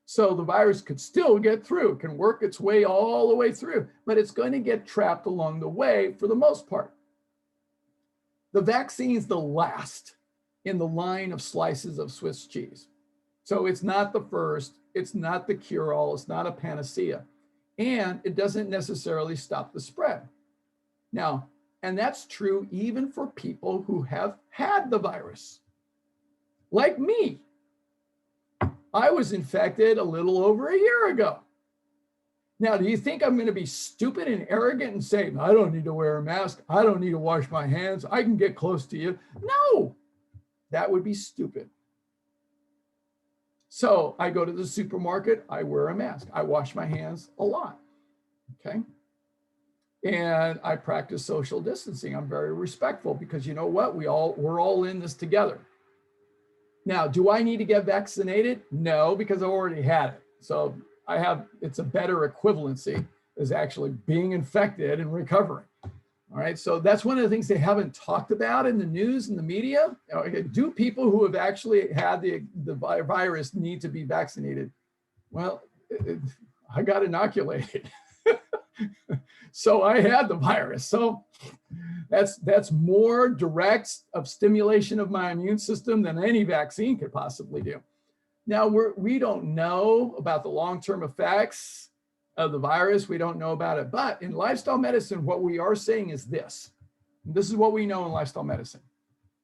So the virus could still get through, can work its way all the way through, but it's going to get trapped along the way for the most part. The vaccine's the last in the line of slices of Swiss cheese. So it's not the first, it's not the cure-all, it's not a panacea, and it doesn't necessarily stop the spread. Now, and that's true even for people who have had the virus, like me. I was infected a little over a year ago. Now, do you think I'm going to be stupid and arrogant and say, I don't need to wear a mask, I don't need to wash my hands, I can get close to you? No, that would be stupid. So I go to the supermarket, I wear a mask, I wash my hands a lot, okay? And I practice social distancing. I'm very respectful because you know what? We're all in this together. Now, do I need to get vaccinated? No, because I already had it. So it's a better equivalency as actually being infected and recovering. All right, so that's one of the things they haven't talked about in the news and the media. Do people who have actually had the virus need to be vaccinated? Well, I got inoculated. So I had the virus. So that's more direct of stimulation of my immune system than any vaccine could possibly do. Now, we don't know about the long-term effects of the virus. We don't know about it. But in lifestyle medicine, what we are saying is this. This is what we know in lifestyle medicine.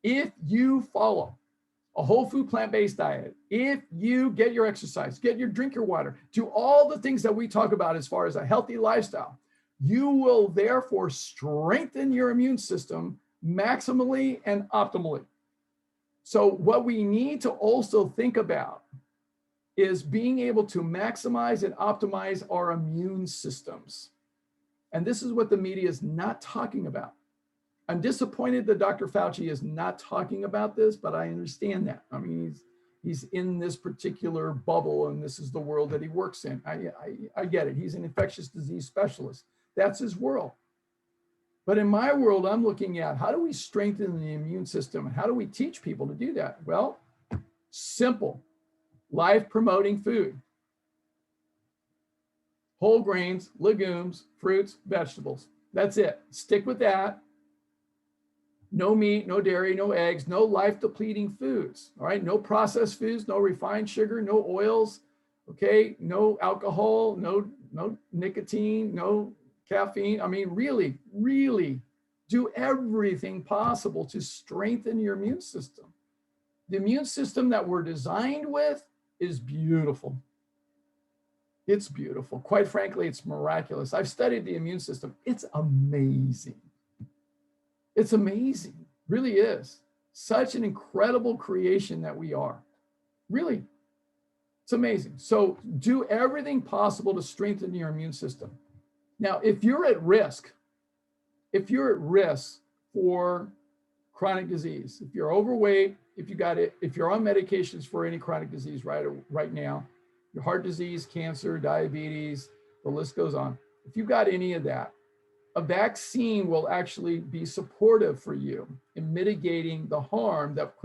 If you follow a whole food plant-based diet, if you get your exercise, drink your water, do all the things that we talk about as far as a healthy lifestyle, you will therefore strengthen your immune system maximally and optimally. So what we need to also think about is being able to maximize and optimize our immune systems. And this is what the media is not talking about. I'm disappointed that Dr. Fauci is not talking about this, but I understand that. I mean, he's in this particular bubble and this is the world that he works in. I get it. He's an infectious disease specialist. That's his world. But in my world, I'm looking at how do we strengthen the immune system and how do we teach people to do that? Well, simple, life-promoting food. Whole grains, legumes, fruits, vegetables. That's it. Stick with that. No meat, no dairy, no eggs, no life-depleting foods. All right, no processed foods, no refined sugar, no oils. Okay, no alcohol, no nicotine, no caffeine. I mean, really, really do everything possible to strengthen your immune system. The immune system that we're designed with is beautiful. It's beautiful. Quite frankly, it's miraculous. I've studied the immune system. It's amazing. It's amazing. Really is. Such an incredible creation that we are. Really. It's amazing. So do everything possible to strengthen your immune system. Now, if you're at risk for chronic disease, if you're overweight, if you're on medications for any chronic disease right now, your heart disease, cancer, diabetes, the list goes on. If you've got any of that, a vaccine will actually be supportive for you in mitigating the harm that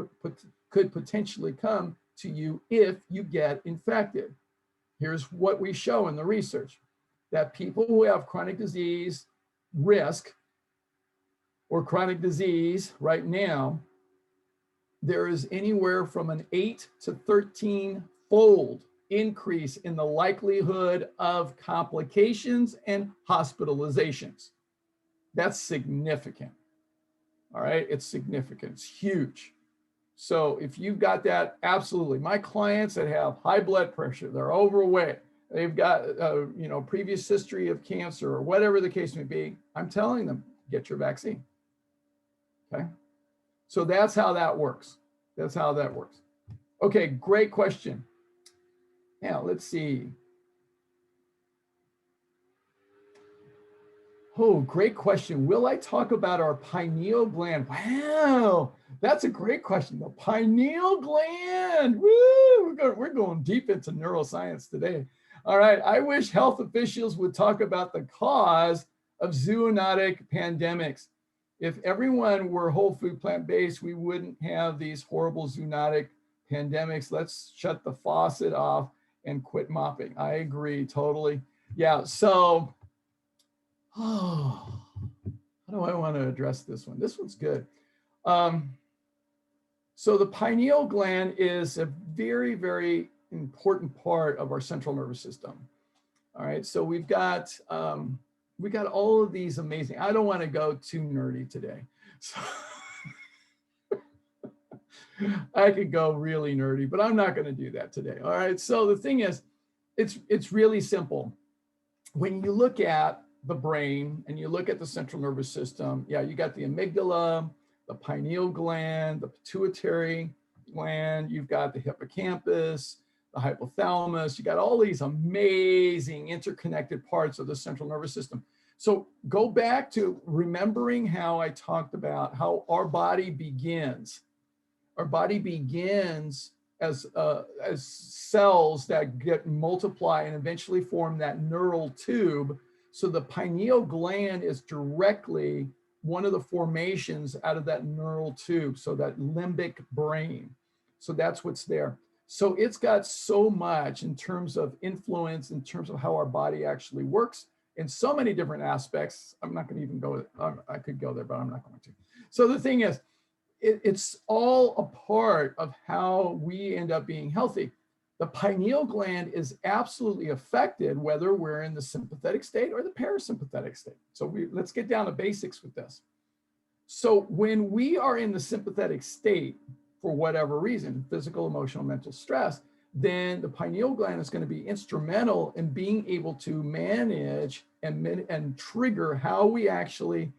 could potentially come to you if you get infected. Here's what we show in the research, that people who have chronic disease risk or chronic disease right now, there is anywhere from an 8 to 13-fold increase in the likelihood of complications and hospitalizations. That's significant. All right, it's significant, it's huge. So if you've got that, absolutely. My clients that have high blood pressure, they're overweight, they've got previous history of cancer or whatever the case may be, I'm telling them, get your vaccine. Okay, so that's how that works. That's how that works. Okay, great question. Now, let's see. Oh, great question. Will I talk about our pineal gland? Wow, that's a great question. The pineal gland. Woo, we're going deep into neuroscience today. All right, I wish health officials would talk about the cause of zoonotic pandemics. If everyone were whole food plant-based, we wouldn't have these horrible zoonotic pandemics. Let's shut the faucet off and quit mopping. I agree totally. Yeah, so how do I want to address this one? This one's good. So the pineal gland is a very, very important part of our central nervous system. All right, so we got all of these amazing, I don't want to go too nerdy today. So I could go really nerdy, but I'm not going to do that today. All right, so the thing is, it's really simple. When you look at the brain and you look at the central nervous system, yeah, you got the amygdala, the pineal gland, the pituitary gland, you've got the hippocampus, the hypothalamus, you got all these amazing interconnected parts of the central nervous system. So go back to remembering how I talked about how our body begins. Our body begins as cells that get multiply and eventually form that neural tube. So the pineal gland is directly one of the formations out of that neural tube, so that limbic brain. So that's what's there. So it's got so much in terms of influence, in terms of how our body actually works in so many different aspects. I'm not going to even go, I could go there, but I'm not going to. So the thing is, it's all a part of how we end up being healthy. The pineal gland is absolutely affected whether we're in the sympathetic state or the parasympathetic state. So let's get down to basics with this. So when we are in the sympathetic state, for whatever reason, physical, emotional, mental stress, then the pineal gland is going to be instrumental in being able to manage and trigger how we actually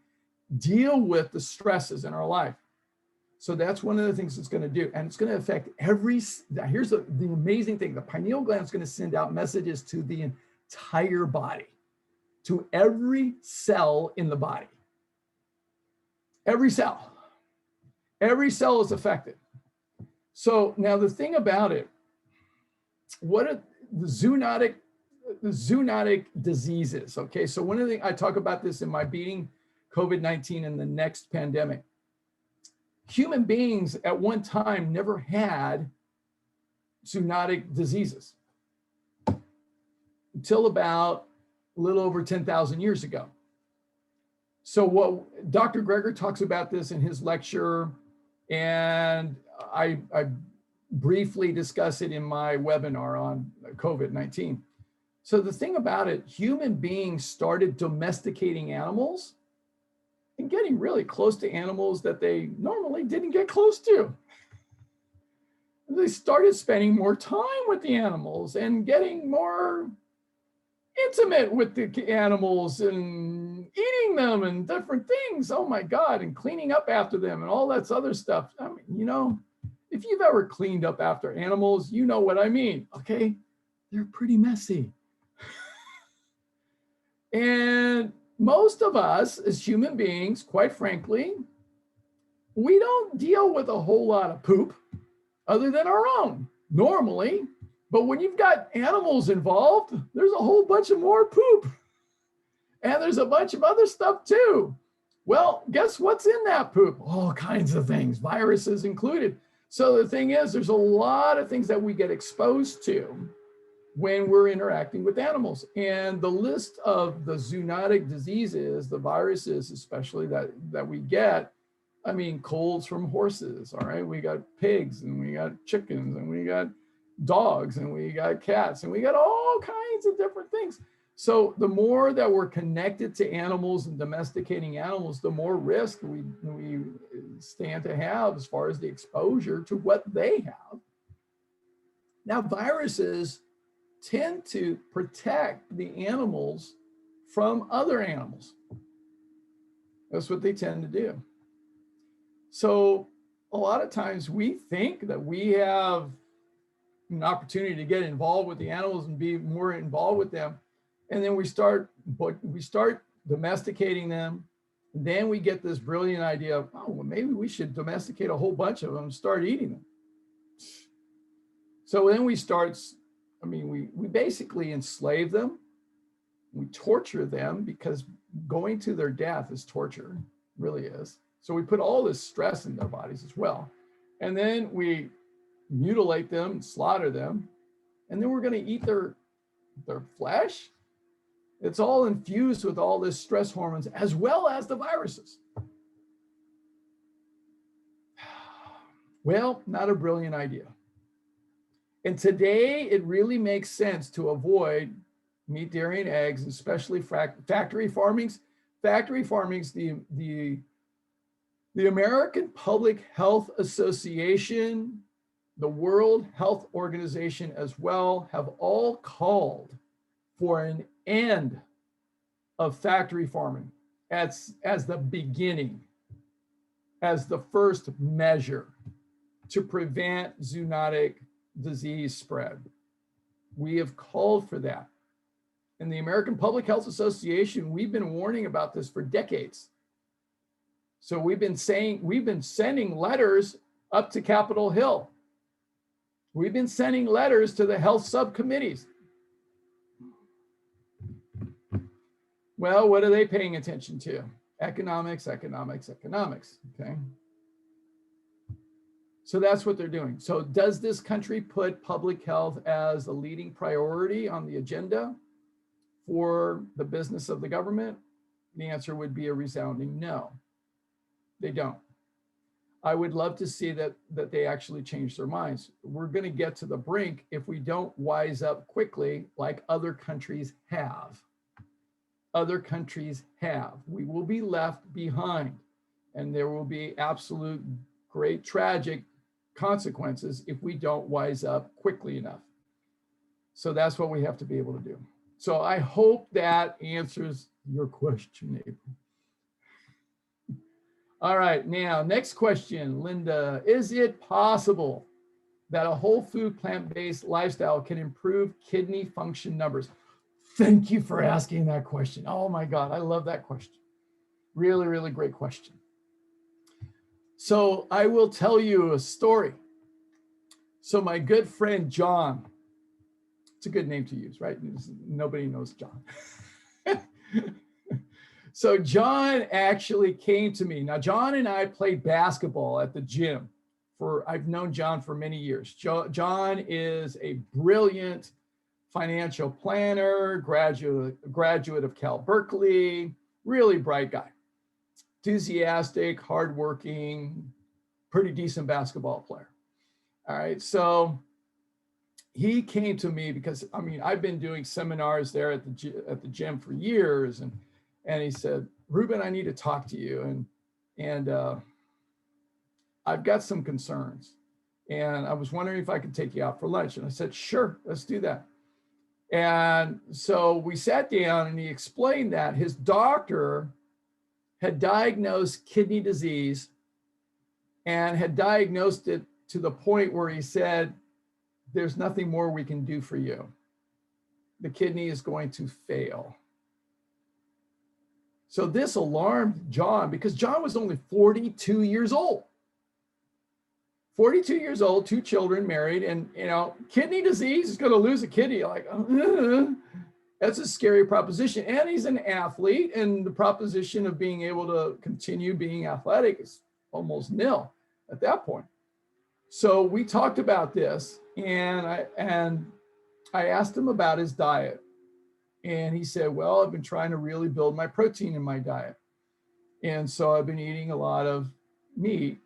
deal with the stresses in our life. So that's one of the things it's going to do. And it's going to affect here's the amazing thing. The pineal gland is going to send out messages to the entire body, to every cell in the body. Every cell is affected. So now the thing about it, what are the zoonotic diseases? Okay, so one of the things I talk about this in my Beating COVID-19 and the Next Pandemic. Human beings at one time never had zoonotic diseases until about a little over 10,000 years ago. So what Dr. Greger talks about this in his lecture, and I briefly discuss it in my webinar on COVID-19. So the thing about it, human beings started domesticating animals and getting really close to animals that they normally didn't get close to. They started spending more time with the animals and getting more intimate with the animals and eating them and different things. Oh my God, and cleaning up after them and all that other stuff. I mean, you know, if you've ever cleaned up after animals, you know what I mean, okay? They're pretty messy. And most of us as human beings, quite frankly, we don't deal with a whole lot of poop other than our own normally. But when you've got animals involved, there's a whole bunch of more poop. And there's a bunch of other stuff too. Well, guess what's in that poop? All kinds of things, viruses included. So the thing is, there's a lot of things that we get exposed to when we're interacting with animals. And the list of the zoonotic diseases, the viruses especially that we get, I mean, colds from horses, all right? We got pigs and we got chickens and we got dogs and we got cats and we got all kinds of different things. So the more that we're connected to animals and domesticating animals, the more risk we stand to have as far as the exposure to what they have. Now, viruses tend to protect the animals from other animals. That's what they tend to do. So a lot of times we think that we have an opportunity to get involved with the animals and be more involved with them. And then we start domesticating them. And then we get this brilliant idea of, oh, well, maybe we should domesticate a whole bunch of them and start eating them. So then we start, we basically enslave them. We torture them, because going to their death is torture, really is. So we put all this stress in their bodies as well. And then we mutilate them, slaughter them, and then we're going to eat their flesh. It's all infused with all this stress hormones as well as the viruses. Well, not a brilliant idea. And today it really makes sense to avoid meat, dairy, and eggs, especially factory farmings. Factory farmings, the American Public Health Association, the World Health Organization as well, have all called for an end of factory farming as the beginning, as the first measure to prevent zoonotic disease spread. We have called for that. In the American Public Health Association, we've been warning about this for decades. So we've been sending letters up to Capitol Hill. We've been sending letters to the health subcommittees. Well, what are they paying attention to? Economics, economics, economics, okay? So that's what they're doing. So does this country put public health as a leading priority on the agenda for the business of the government? The answer would be a resounding no. They don't. I would love to see that they actually change their minds. We're going to get to the brink if we don't wise up quickly like other countries have. Other countries have. We will be left behind, and there will be absolute great tragic consequences if we don't wise up quickly enough. So that's what we have to be able to do. So I hope that answers your question, April. All right, now, next question, Linda. Is it possible that a whole food, plant-based lifestyle can improve kidney function numbers? Thank you for asking that question. Oh my God, I love that question. Really, really great question. So I will tell you a story. So my good friend, John, it's a good name to use, right? Nobody knows John. So John actually came to me. Now, John and I played basketball at the gym I've known John for many years. John is a brilliant financial planner, graduate of Cal Berkeley, really bright guy, enthusiastic, hardworking, pretty decent basketball player. All right, so he came to me because, I've been doing seminars there at the gym for years, and he said, Ruben, I need to talk to you, and I've got some concerns, and I was wondering if I could take you out for lunch. And I said, sure, let's do that. And so we sat down, and he explained that his doctor had diagnosed kidney disease and had diagnosed it to the point where he said, there's nothing more we can do for you. The kidney is going to fail. So this alarmed John because John was only 42 years old. 42 years old, 2 children, married, and kidney disease is going to lose a kidney. Like, that's a scary proposition. And he's an athlete, and the proposition of being able to continue being athletic is almost nil at that point. So we talked about this, and I asked him about his diet. And he said, well, I've been trying to really build my protein in my diet. And so I've been eating a lot of meat,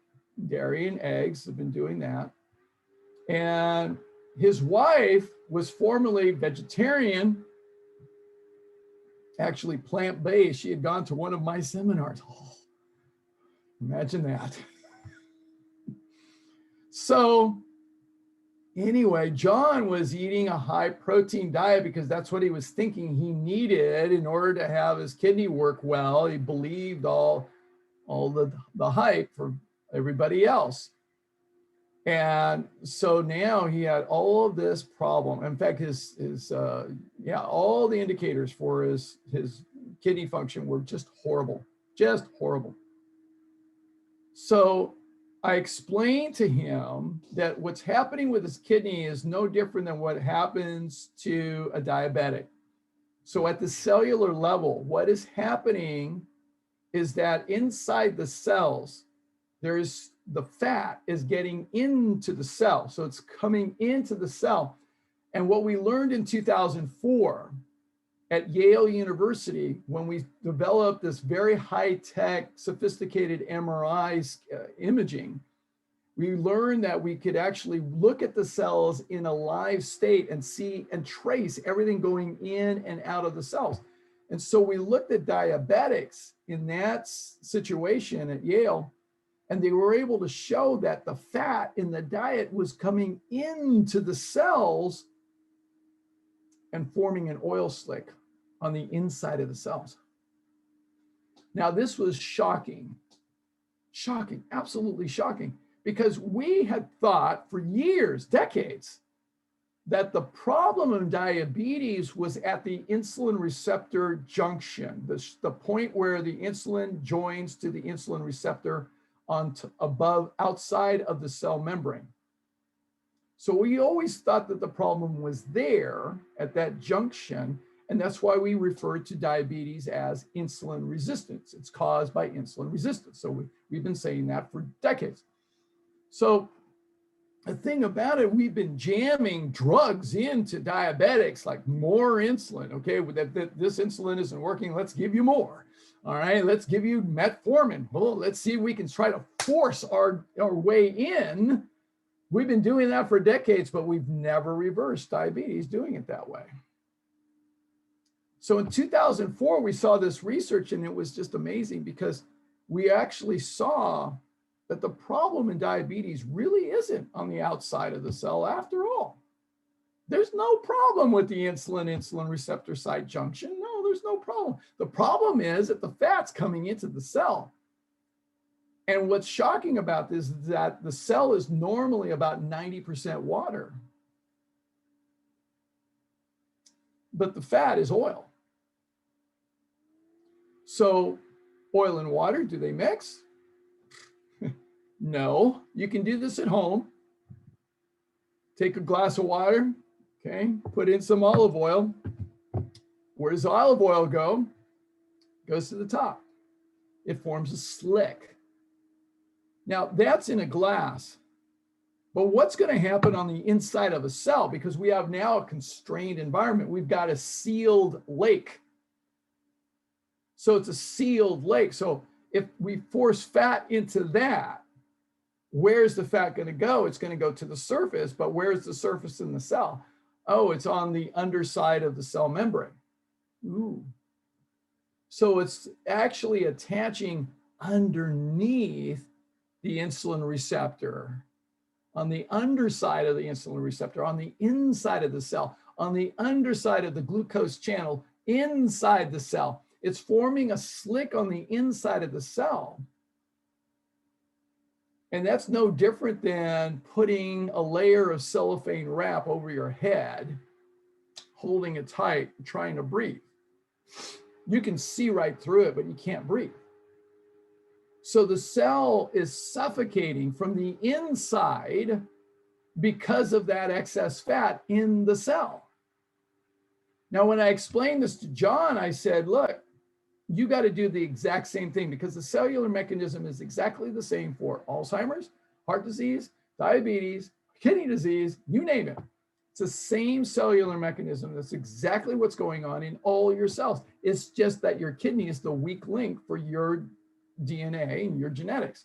dairy, and eggs. I've been doing that. And his wife was formerly vegetarian, actually plant-based. She had gone to one of my seminars. Oh, imagine that. So anyway, John was eating a high protein diet because that's what he was thinking he needed in order to have his kidney work well. He believed all the hype for everybody else. And so now he had all of this problem. In fact, all the indicators for his kidney function were just horrible, just horrible. So I explained to him that what's happening with his kidney is no different than what happens to a diabetic. So at the cellular level, what is happening is that inside the cells, there's the fat is getting into the cell. So it's coming into the cell. And what we learned in 2004 at Yale University, when we developed this very high-tech, sophisticated MRI imaging, we learned that we could actually look at the cells in a live state and see and trace everything going in and out of the cells. And so we looked at diabetics in that situation at Yale, and they were able to show that the fat in the diet was coming into the cells and forming an oil slick on the inside of the cells. Now, this was shocking, absolutely shocking, because we had thought for years, decades, that the problem of diabetes was at the insulin receptor junction, the point where the insulin joins to the insulin receptor outside of the cell membrane. So we always thought that the problem was there at that junction, and that's why we refer to diabetes as insulin resistance. It's caused by insulin resistance. So we've been saying that for decades. So the thing about it, we've been jamming drugs into diabetics, like more insulin. Okay, this insulin isn't working, let's give you more. All right, let's give you metformin. Well, let's see if we can try to force our way in. We've been doing that for decades, but we've never reversed diabetes doing it that way. So in 2004, we saw this research, and it was just amazing because we actually saw that the problem in diabetes really isn't on the outside of the cell after all. There's no problem with the insulin receptor site junction. No, there's no problem. The problem is that the fat's coming into the cell. And what's shocking about this is that the cell is normally about 90% water, but the fat is oil. So oil and water, do they mix? No. You can do this at home. Take a glass of water, okay, put in some olive oil. Where does the olive oil go? It goes to the top. It forms a slick. Now, that's in a glass. But what's going to happen on the inside of a cell? Because we have now a constrained environment. We've got a sealed lake. So it's a sealed lake. So if we force fat into that, where's the fat going to go? It's going to go to the surface, but where's the surface in the cell? Oh, it's on the underside of the cell membrane. Ooh. So it's actually attaching underneath the insulin receptor, on the underside of the insulin receptor, on the inside of the cell, on the underside of the glucose channel, inside the cell. It's forming a slick on the inside of the cell. And that's no different than putting a layer of cellophane wrap over your head, holding it tight, trying to breathe. You can see right through it, but you can't breathe. So the cell is suffocating from the inside because of that excess fat in the cell. Now, when I explained this to John, I said, look, you got to do the exact same thing because the cellular mechanism is exactly the same for Alzheimer's, heart disease, diabetes, kidney disease, you name it. It's the same cellular mechanism. That's exactly what's going on in all your cells. It's just that your kidney is the weak link for your DNA and your genetics.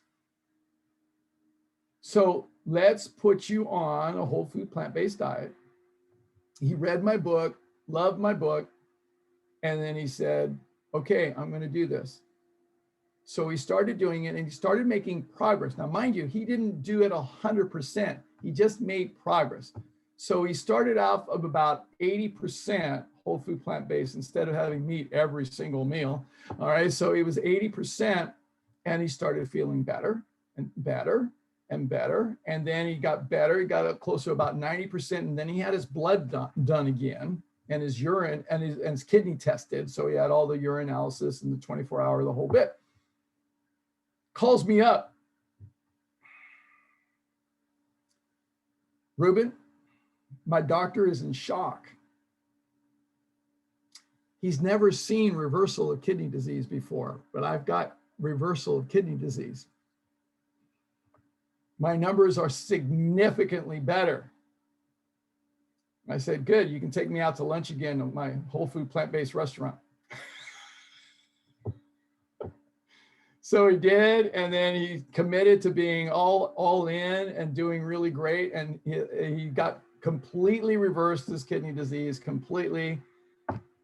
So let's put you on a whole food plant-based diet. He read my book, loved my book, and then he said, okay, I'm going to do this. So he started doing it and he started making progress. Now, mind you, he didn't do it 100%. He just made progress. So he started off of about 80% whole food plant-based instead of having meat every single meal. All right, so he was 80% and he started feeling better and better and better. And then he got better. He got up close to about 90%. And then he had his blood done again, and his urine and his kidney tested. So he had all the urinalysis and the 24-hour, the whole bit. Calls me up. Ruben, my doctor is in shock. He's never seen reversal of kidney disease before, but I've got reversal of kidney disease. My numbers are significantly better. I said, good, you can take me out to lunch again at my whole food plant-based restaurant. So he did, and then he committed to being all in and doing really great. And he got completely reversed his kidney disease completely.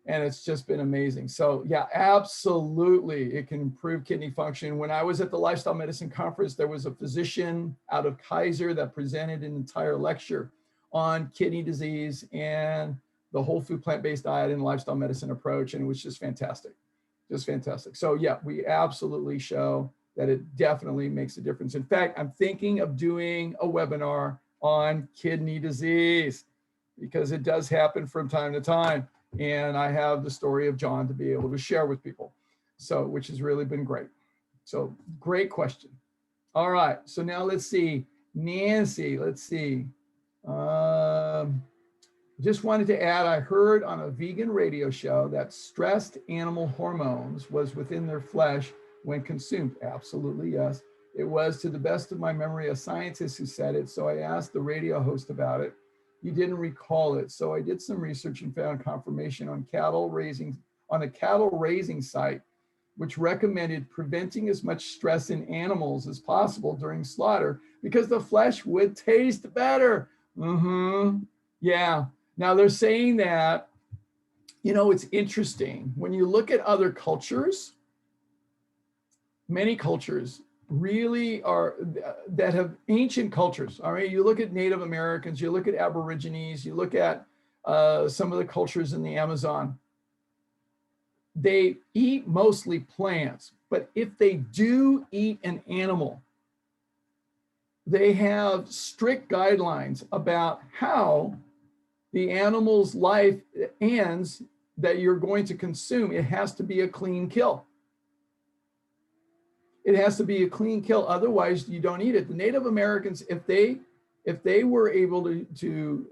And it's just been amazing. So yeah, absolutely, it can improve kidney function. When I was at the Lifestyle Medicine Conference, there was a physician out of Kaiser that presented an entire lecture on kidney disease and the whole food plant-based diet and lifestyle medicine approach. And it was just fantastic. Just fantastic. So yeah, we absolutely show that it definitely makes a difference. In fact, I'm thinking of doing a webinar on kidney disease because it does happen from time to time. And I have the story of John to be able to share with people. So, which has really been great. So great question. All right. So now let's see, Nancy, let's see. Just wanted to add, I heard on a vegan radio show that stressed animal hormones was within their flesh when consumed. Absolutely, yes. It was, to the best of my memory, a scientist who said it. So I asked the radio host about it. He didn't recall it. So I did some research and found confirmation on a cattle raising site, which recommended preventing as much stress in animals as possible during slaughter because the flesh would taste better. Yeah. Now they're saying that, you know, it's interesting. When you look at other cultures, many cultures really are, that have ancient cultures. All right. You look at Native Americans, you look at Aborigines, you look at some of the cultures in the Amazon. They eat mostly plants, but if they do eat an animal, they have strict guidelines about how the animal's life ends that you're going to consume. It has to be a clean kill. It has to be a clean kill. Otherwise, you don't eat it. The Native Americans, if they were able to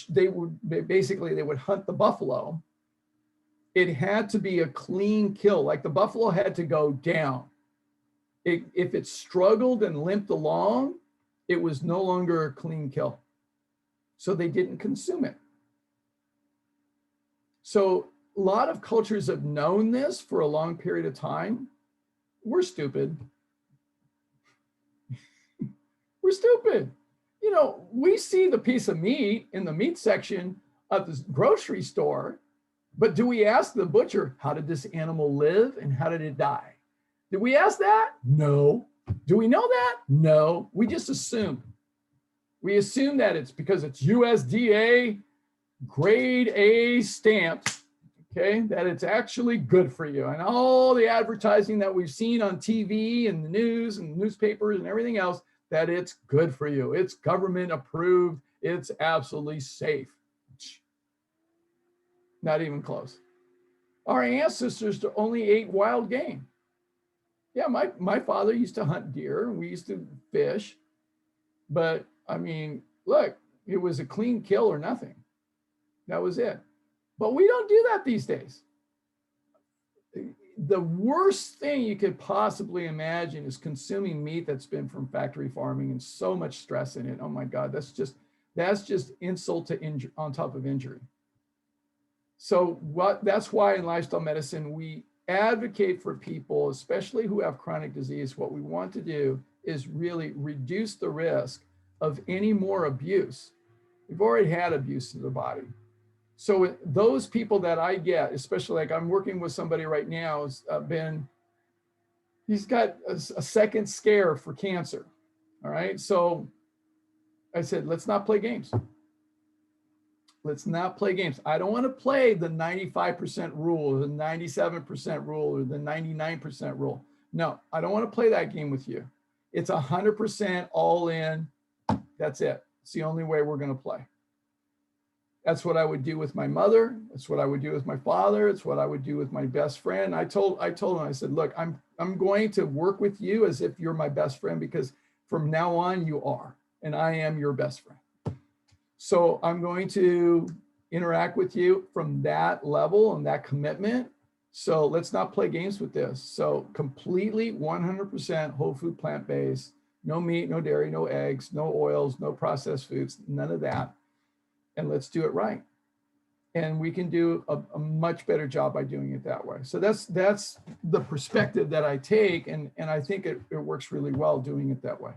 they would hunt the buffalo. It had to be a clean kill. Like the buffalo had to go down. If it struggled and limped along, it was no longer a clean kill. So they didn't consume it. So a lot of cultures have known this for a long period of time. We're stupid. We're stupid. You know, we see the piece of meat in the meat section of the grocery store, but do we ask the butcher, how did this animal live and how did it die? Did we ask that? No. Do we know that? No. We just assume. We assume that it's because it's USDA grade A stamped, okay, that it's actually good for you. And all the advertising that we've seen on TV and the news and newspapers and everything else, that it's good for you. It's government approved. It's absolutely safe. Not even close. Our ancestors only ate wild game. Yeah, my father used to hunt deer and we used to fish, but I mean, look, it was a clean kill or nothing. That was it. But we don't do that these days. The worst thing you could possibly imagine is consuming meat that's been from factory farming and so much stress in it. Oh my God, that's just insult to injury on top of injury. So that's why in lifestyle medicine, we advocate for people, especially who have chronic disease. What we want to do is really reduce the risk of any more abuse. We've already had abuse to the body. So those people that I get, especially like I'm working with somebody right now, he's got a second scare for cancer. All right. So I said, let's not play games. Let's not play games. I don't want to play the 95% rule or the 97% rule or the 99% rule. No, I don't want to play that game with you. It's 100% all in. That's it. It's the only way we're going to play. That's what I would do with my mother. That's what I would do with my father. It's what I would do with my best friend. I told him, I said, look, I'm going to work with you as if you're my best friend, because from now on you are, and I am your best friend. So I'm going to interact with you from that level and that commitment. So let's not play games with this. So completely 100% whole food, plant-based, no meat, no dairy, no eggs, no oils, no processed foods, none of that. And let's do it right. And we can do a much better job by doing it that way. So that's the perspective that I take. And I think it works really well doing it that way.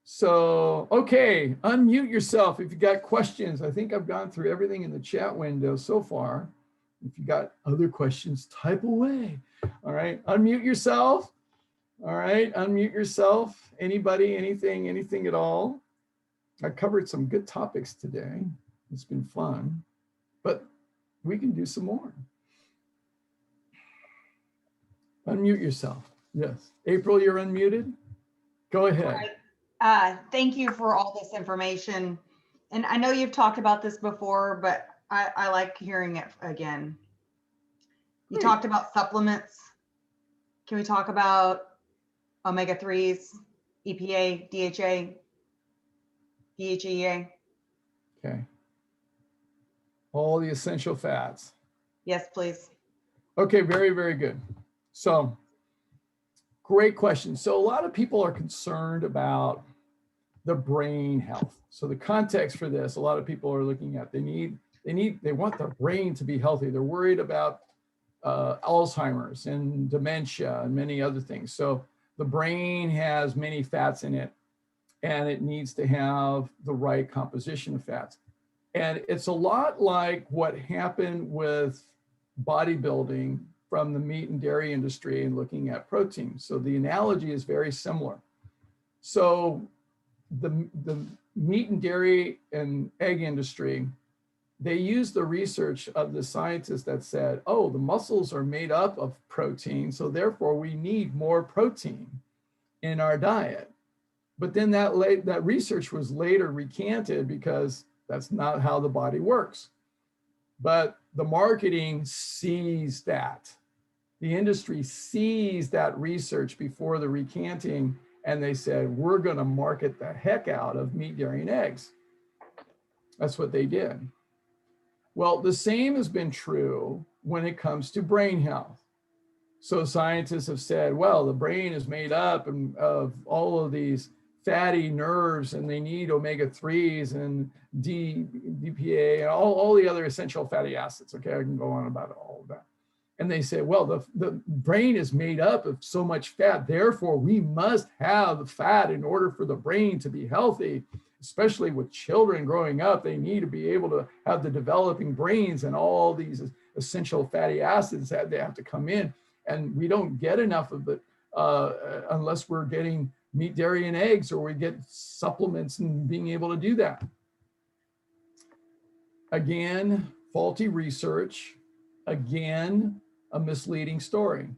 So, okay, unmute yourself if you got questions. I think I've gone through everything in the chat window so far. If you got other questions, type away. All right, unmute yourself. All right, unmute yourself. Anybody, anything at all. I covered some good topics today. It's been fun, but we can do some more. Unmute yourself. Yes. April, you're unmuted. Go ahead. Thank you for all this information. And I know you've talked about this before, but I like hearing it again. You talked about supplements. Can we talk about omega-3s, EPA, DHA, DHEA? Okay. All the essential fats. Yes, please. Okay, very, very good. So, great question. So a lot of people are concerned about the brain health. So the context for this, a lot of people are looking at, they want their brain to be healthy. They're worried about Alzheimer's and dementia and many other things. So the brain has many fats in it, and it needs to have the right composition of fats. And it's a lot like what happened with bodybuilding from the meat and dairy industry and looking at protein. So the analogy is very similar. So the meat and dairy and egg industry, they used the research of the scientists that said, oh, the muscles are made up of protein, so therefore we need more protein in our diet. But then that research was later recanted because that's not how the body works. But the marketing sees that. The industry sees that research before the recanting, and they said, we're going to market the heck out of meat, dairy, and eggs. That's what they did. Well, the same has been true when it comes to brain health. So scientists have said, well, the brain is made up of all of these fatty nerves, and they need omega-3s and DPA and all the other essential fatty acids. Okay, I can go on about all of that. And they say, well, the brain is made up of so much fat, therefore we must have fat in order for the brain to be healthy, especially with children growing up. They need to be able to have the developing brains, and all these essential fatty acids that they have to come in. And we don't get enough of it unless we're getting meat, dairy, and eggs, or we get supplements and being able to do that. Again, faulty research. Again, a misleading story.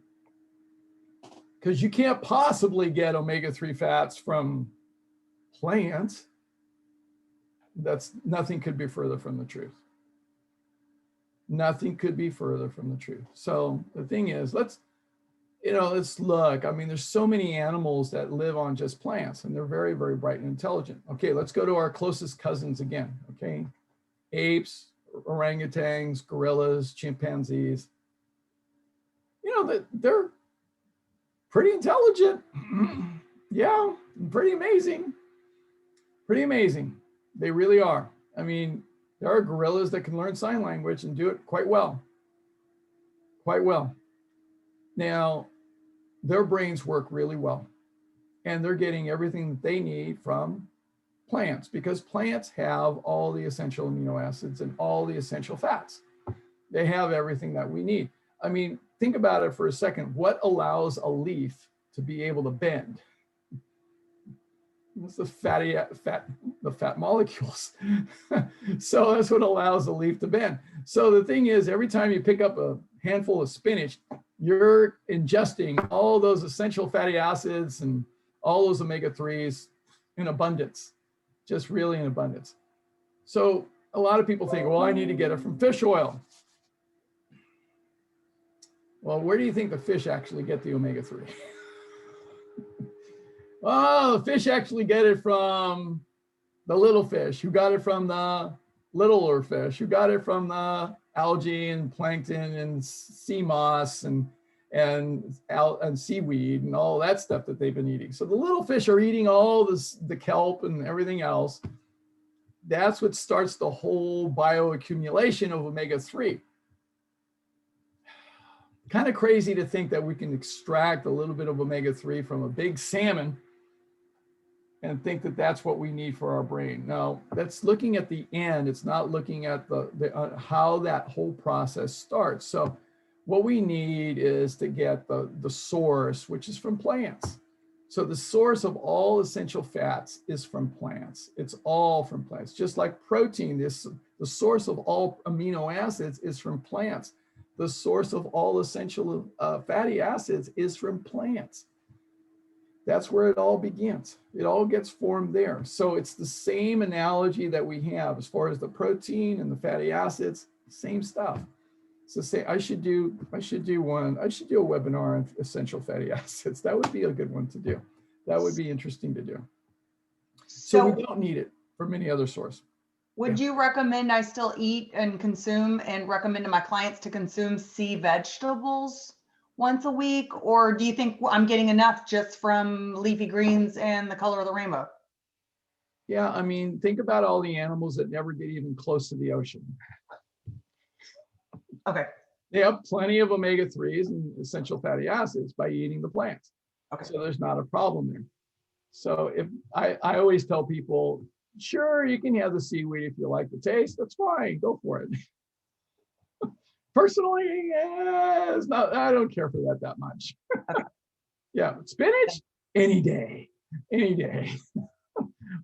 Because you can't possibly get omega-3 fats from plants. Nothing could be further from the truth. Nothing could be further from the truth. So the thing is, let's look. I mean, there's so many animals that live on just plants, and they're very, very bright and intelligent. Okay, let's go to our closest cousins again. Okay, apes, orangutans, gorillas, chimpanzees. They're pretty intelligent. Yeah, pretty amazing. Pretty amazing. They really are. I mean, there are gorillas that can learn sign language and do it quite well. Quite well. Now, their brains work really well, and they're getting everything that they need from plants, because plants have all the essential amino acids and all the essential fats. They have everything that we need. I mean, think about it for a second. What allows a leaf to be able to bend? It's the fat molecules. So that's what allows a leaf to bend. So the thing is, every time you pick up a handful of spinach, you're ingesting all those essential fatty acids and all those omega-3s in abundance, just really in abundance. So a lot of people think, well, I need to get it from fish oil. Well, where do you think the fish actually get the omega-3? Oh, the fish actually get it from the little fish, who got it from the littler fish, who got it from the algae and plankton and sea moss and seaweed and all that stuff that they've been eating. So the little fish are eating all this, the kelp and everything else. That's what starts the whole bioaccumulation of omega-3. Kind of crazy to think that we can extract a little bit of omega-3 from a big salmon and think that that's what we need for our brain. No, that's looking at the end. It's not looking at how that whole process starts. So what we need is to get the source, which is from plants. So the source of all essential fats is from plants. It's all from plants. Just like protein, the source of all amino acids is from plants. The source of all essential fatty acids is from plants. That's where it all begins. It all gets formed there. So it's the same analogy that we have as far as the protein and the fatty acids, same stuff. So say I should do a webinar on essential fatty acids. That would be a good one to do. That would be interesting to do. So we don't need it from any other source. Would you recommend I still eat and consume and recommend to my clients to consume sea vegetables once a week? Or do you think I'm getting enough just from leafy greens and the color of the rainbow? Yeah, I mean, think about all the animals that never get even close to the ocean. Okay. They have plenty of omega-3s and essential fatty acids by eating the plants. Okay. So there's not a problem there. So if I always tell people, sure, you can have the seaweed if you like the taste. That's fine. Go for it. Personally, it's not, I don't care for that much. Okay. Yeah, spinach, any day.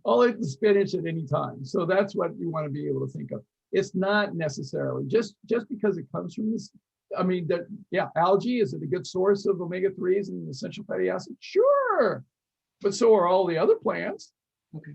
I'll eat the spinach at any time. So that's what you want to be able to think of. It's not necessarily just because it comes from this. I mean, algae, is it a good source of omega-3s and essential fatty acids? Sure. But so are all the other plants. Okay.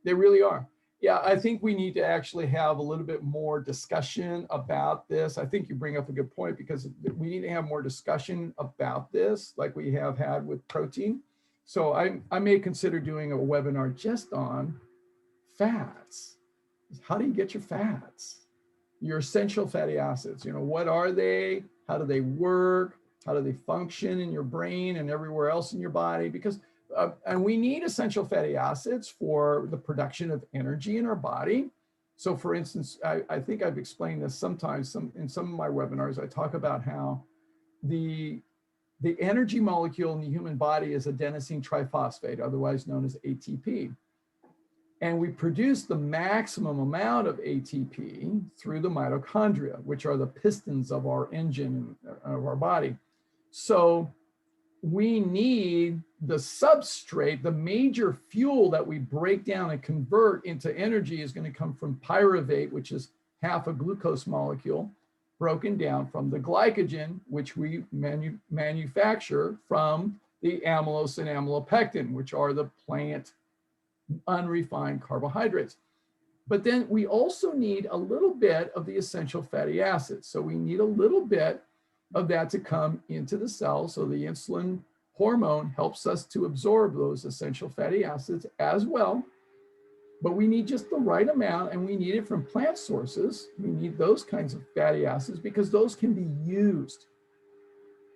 They really are. Yeah, I think we need to actually have a little bit more discussion about this. I think you bring up a good point, because we need to have more discussion about this like we have had with protein. So I may consider doing a webinar just on fats. How do you get your fats? Your essential fatty acids, what are they? How do they work? How do they function in your brain and everywhere else in your body? Because and we need essential fatty acids for the production of energy in our body. So for instance, I think I've explained this sometimes in some of my webinars. I talk about how the energy molecule in the human body is adenosine triphosphate, otherwise known as ATP. And we produce the maximum amount of ATP through the mitochondria, which are the pistons of our engine of our body. So we need the substrate, the major fuel that we break down and convert into energy is going to come from pyruvate, which is half a glucose molecule, broken down from the glycogen, which we manufacture from the amylose and amylopectin, which are the plant unrefined carbohydrates. But then we also need a little bit of the essential fatty acids. So we need a little bit of that to come into the cell. So the insulin hormone helps us to absorb those essential fatty acids as well. But we need just the right amount, and we need it from plant sources. We need those kinds of fatty acids because those can be used.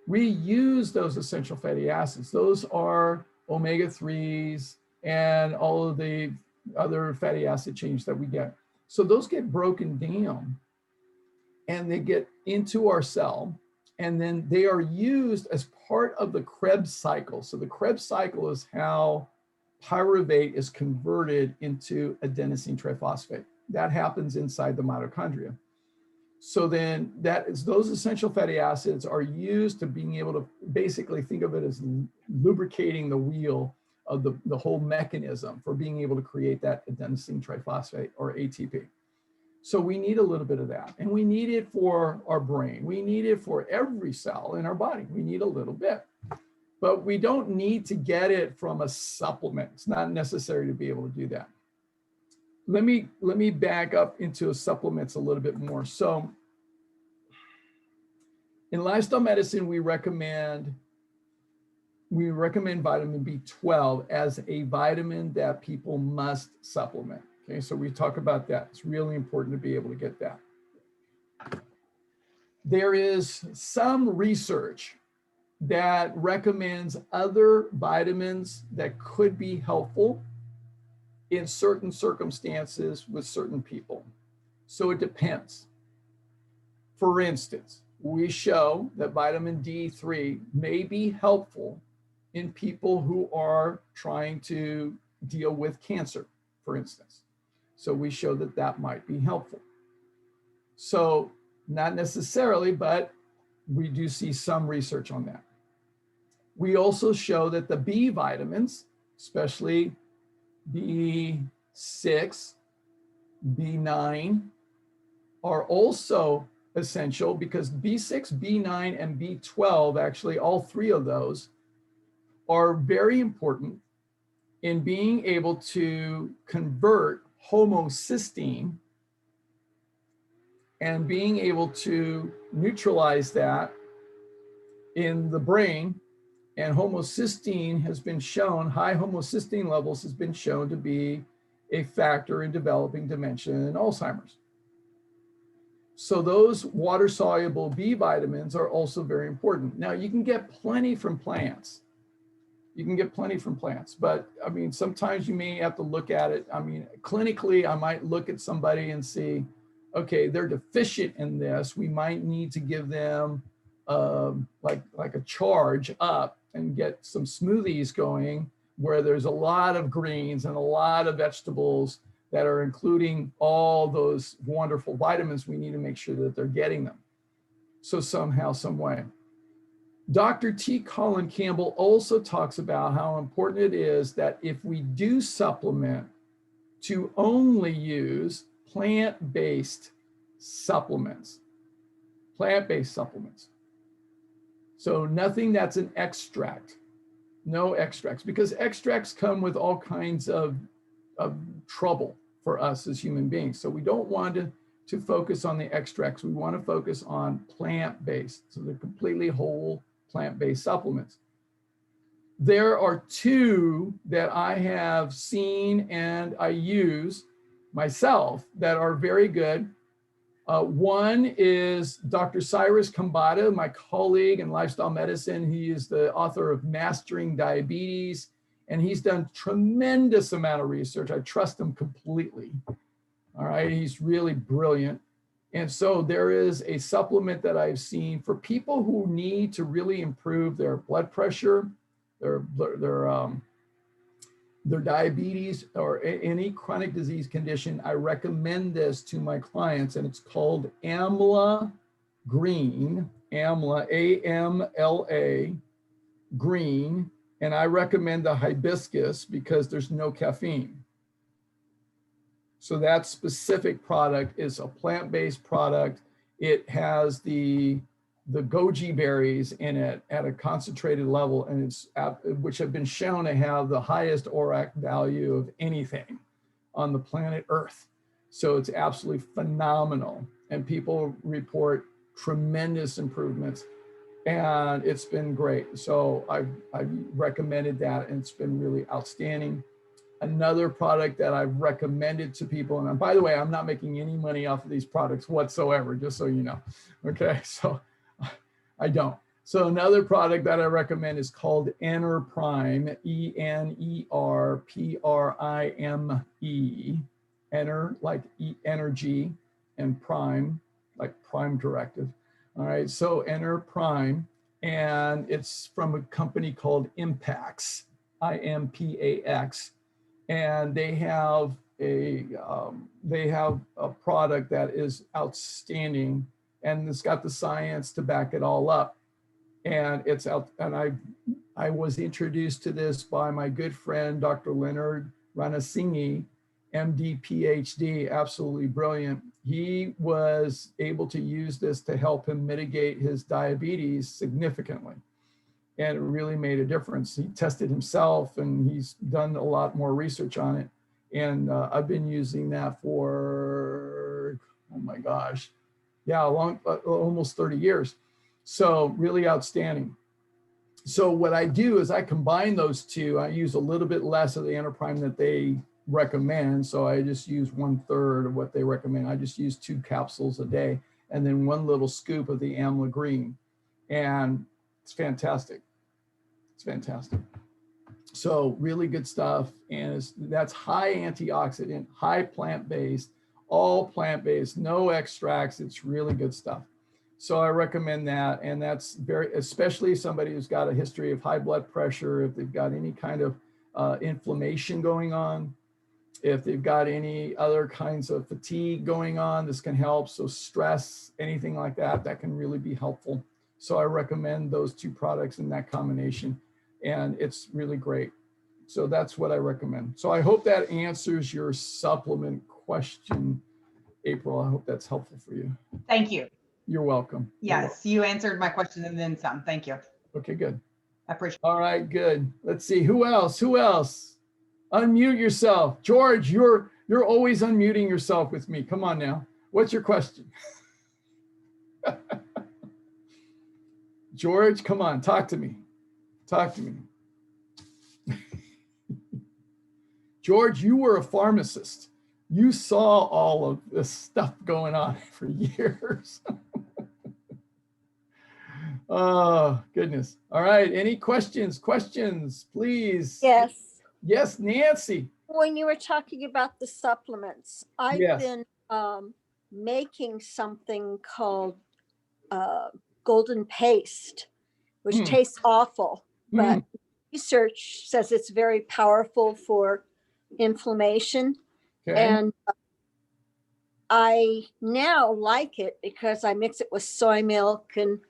We use those essential fatty acids. Those are omega-3s and all of the other fatty acid chains that we get. So those get broken down and they get into our cell, and then they are used as part of the Krebs cycle. So the Krebs cycle is how pyruvate is converted into adenosine triphosphate. That happens inside the mitochondria. So then those essential fatty acids are used to being able to basically think of it as lubricating the wheel of the whole mechanism for being able to create that adenosine triphosphate, or ATP. So we need a little bit of that, and we need it for our brain. We need it for every cell in our body. We need a little bit. but we don't need to get it from a supplement. It's not necessary to be able to do that. Let me back up into supplements a little bit more. So in lifestyle medicine, we recommend vitamin B12 as a vitamin that people must supplement. Okay, so we talk about that. It's really important to be able to get that. There is some research that recommends other vitamins that could be helpful in certain circumstances with certain people. So it depends. For instance, we show that vitamin D3 may be helpful in people who are trying to deal with cancer, for instance. So we show that that might be helpful. So not necessarily, but we do see some research on that. We also show that the B vitamins, especially B6, B9, are also essential because B6, B9, and B12, actually all three of those, are very important in being able to convert homocysteine and being able to neutralize that in the brain. And homocysteine has been shown, high homocysteine levels has been shown to be a factor in developing dementia and Alzheimer's. So those water-soluble B vitamins are also very important. Now you can get plenty from plants. You can get plenty from plants, but I mean, sometimes you may have to look at it. I mean, clinically, I might look at somebody and see, okay, they're deficient in this. We might need to give them like a charge up and get some smoothies going where there's a lot of greens and a lot of vegetables that are including all those wonderful vitamins. We need to make sure that they're getting them. So somehow, some way. Dr. T. Colin Campbell also talks about how important it is that if we do supplement, to only use plant-based supplements. Plant-based supplements. So nothing that's an extract, no extracts, because extracts come with all kinds of trouble for us as human beings. So we don't want to focus on the extracts. We want to focus on plant-based. So they're completely whole plant-based supplements. There are two that I have seen and I use myself that are very good. One is Dr. Cyrus Kambata, my colleague in lifestyle medicine. He is the author of Mastering Diabetes, and he's done tremendous amount of research. I trust him completely. All right, he's really brilliant. And so there is a supplement that I've seen for people who need to really improve their blood pressure, their diabetes, or any chronic disease condition. I recommend this to my clients, and it's called Amla Green, Amla, A-M-L-A, Green, and I recommend the hibiscus because there's no caffeine. So that specific product is a plant-based product. It has the goji berries in it at a concentrated level, and which have been shown to have the highest ORAC value of anything on the planet Earth. So it's absolutely phenomenal, and people report tremendous improvements, and it's been great. So I've recommended that, and it's been really outstanding. Another product that I've recommended to people, and by the way, I'm not making any money off of these products whatsoever, just so you know. Okay, so I don't. So another product that I recommend is called Enter Prime, E-N-E-R-P-R-I-M-E. Enter, like energy, and Prime, like Prime Directive. All right, so Enter Prime, and it's from a company called Impax, I-M-P-A-X. And they have a product that is outstanding, and it's got the science to back it all up. And it's out. And I was introduced to this by my good friend Dr. Leonard Ranasinghe, MD, PhD, absolutely brilliant. He was able to use this to help him mitigate his diabetes significantly. and it really made a difference. He tested himself, and he's done a lot more research on it. And I've been using that for, oh my gosh, yeah, almost 30 years. So really outstanding. So what I do is I combine those two. I use a little bit less of the enterprime that they recommend. So I just use 1/3 of what they recommend. I just use 2 capsules a day, and then 1 little scoop of the amla green. And it's fantastic. It's fantastic. So really good stuff. And that's high antioxidant, high plant-based, all plant-based, no extracts. It's really good stuff. So I recommend that. And that's very, especially somebody who's got a history of high blood pressure, if they've got any kind of inflammation going on, if they've got any other kinds of fatigue going on, this can help. So stress, anything like that, that can really be helpful. So I recommend those 2 products in that combination, and it's really great. So that's what I recommend. So I hope that answers your supplement question, April. I hope that's helpful for you. Thank you. You're welcome. Yes, you answered my question and then some. Thank you. Okay, good. I appreciate it. All right, good. Let's see, who else? Who else? Unmute yourself. George, you're always unmuting yourself with me. Come on now. What's your question? George, come on, talk to me. Talk to me. George, you were a pharmacist. You saw all of this stuff going on for years. Oh, goodness. All right. Any questions? Questions, please. Yes. Yes, Nancy. When you were talking about the supplements, I've Yes. been making something called golden paste, which tastes awful, but research says it's very powerful for inflammation. Okay. And I now like it because I mix it with soy milk and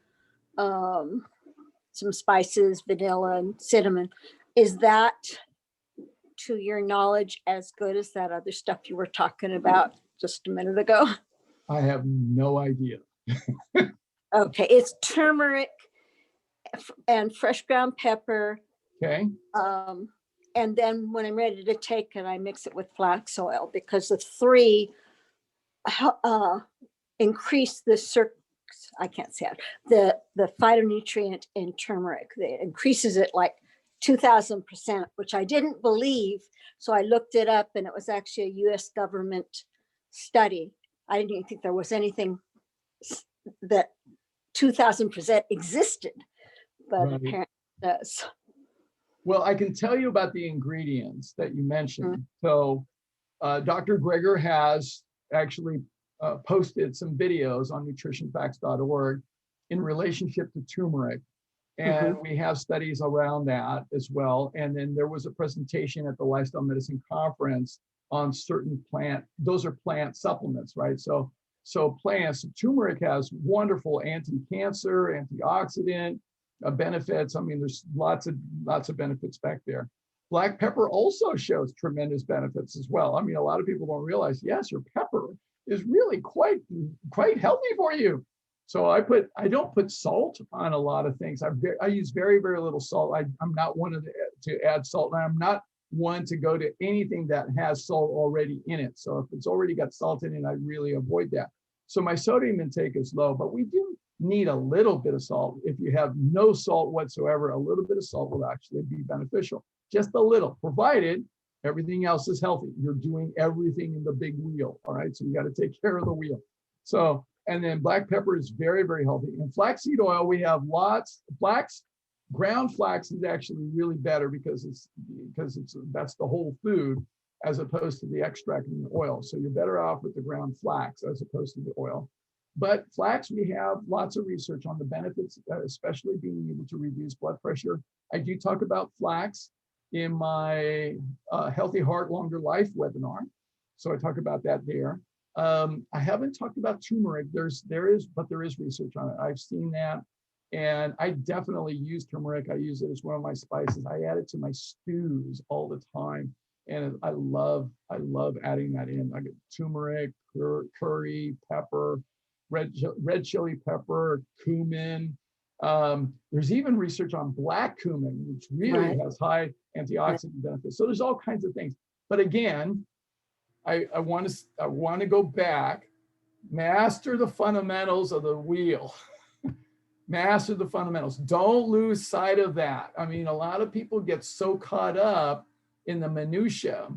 some spices, vanilla and cinnamon. Is that, to your knowledge, as good as that other stuff you were talking about just a minute ago? I have no idea. Okay, it's turmeric and fresh ground pepper. Okay. And then when I'm ready to take it, I mix it with flax oil, because the 3 increase the I can't say it, the phytonutrient in turmeric. It increases it like 2,000%, which I didn't believe. So I looked it up, and it was actually a US government study. I didn't even think there was anything that 2,000% existed, but Right. apparently it does. Well, I can tell you about the ingredients that you mentioned. So Dr. Greger has actually posted some videos on nutritionfacts.org in relationship to turmeric. And we have studies around that as well. And then there was a presentation at the Lifestyle Medicine Conference on certain those are plant supplements, right? So plants, turmeric has wonderful anti-cancer, antioxidant benefits. I mean, there's lots of benefits back there. Black pepper also shows tremendous benefits as well. I mean, a lot of people don't realize, yes, your pepper is really quite healthy for you. So I don't put salt on a lot of things. I use very, very little salt. I'm not one to add salt, and I'm not one to go to anything that has salt already in it. So if it's already got salt in it, I really avoid that. So my sodium intake is low, but we do need a little bit of salt. If you have no salt whatsoever, a little bit of salt will actually be beneficial. Just a little, provided everything else is healthy. You're doing everything in the big wheel. All right. So you got to take care of the wheel. So, and then black pepper is very, very healthy. And flaxseed oil, we have lots. Ground flax is actually really better because that's the whole food, as opposed to the extract and the oil. So you're better off with the ground flax as opposed to the oil. But flax, we have lots of research on the benefits, especially being able to reduce blood pressure. I do talk about flax in my Healthy Heart, Longer Life webinar. So I talk about that there. I haven't talked about turmeric. There is research on it. I've seen that. And I definitely use turmeric. I use it as one of my spices. I add it to my stews all the time. And I love adding that in. I get turmeric, curry, pepper, red chili pepper, cumin, There's even research on black cumin, which really Right. has high antioxidant benefits. So there's all kinds of things. But again, I want to go back, master the fundamentals of the wheel. Master the fundamentals. Don't lose sight of that. I mean, a lot of people get so caught up in the minutia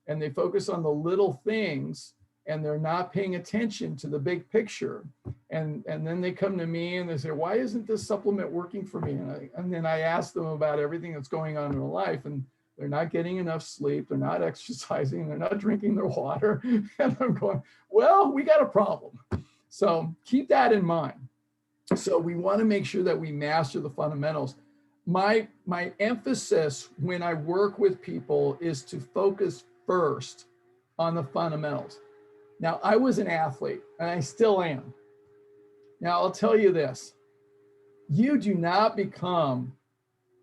and they focus on the little things and they're not paying attention to the big picture. And then they come to me and they say, why isn't this supplement working for me? And then I ask them about everything that's going on in their life, and they're not getting enough sleep. They're not exercising. They're not drinking their water. And I'm going, well, we got a problem. So keep that in mind. So we want to make sure that we master the fundamentals. My emphasis when I work with people is to focus first on the fundamentals. Now, I was an athlete and I still am. Now, I'll tell you this. You do not become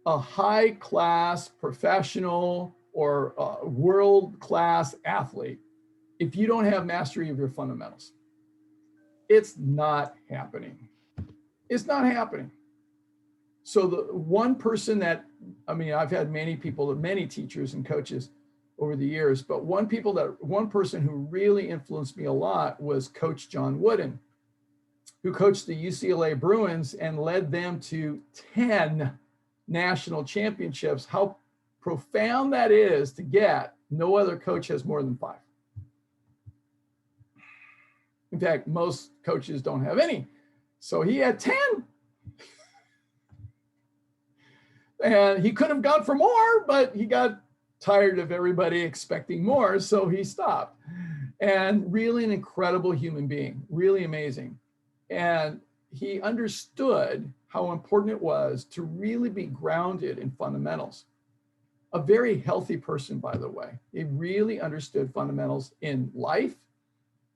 a high-class professional or world-class athlete if you don't have mastery of your fundamentals. It's not happening. It's not happening. So the one person that, I mean, I've had many people, many teachers and coaches over the years, but one person who really influenced me a lot was Coach John Wooden, who coached the UCLA Bruins and led them to 10 national championships. How profound that is to get. No other coach has more than 5. In fact, most coaches don't have any. So he had 10. And he could have gone for more, but he got tired of everybody expecting more, so he stopped. And really an incredible human being, really amazing. And he understood how important it was to really be grounded in fundamentals. A very healthy person, by the way. He really understood fundamentals in life,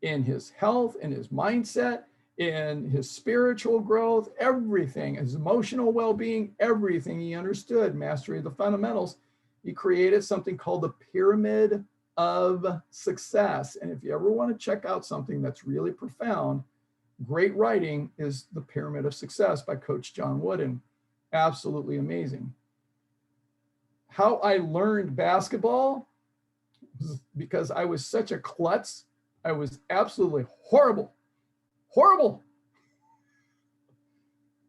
in his health, in his mindset, in his spiritual growth, everything, his emotional well-being, everything he understood, mastery of the fundamentals. He created something called the Pyramid of Success. And if you ever want to check out something that's really profound, great writing is The Pyramid of Success by Coach John Wooden. Absolutely amazing. How I learned basketball was because I was such a klutz. I was absolutely horrible.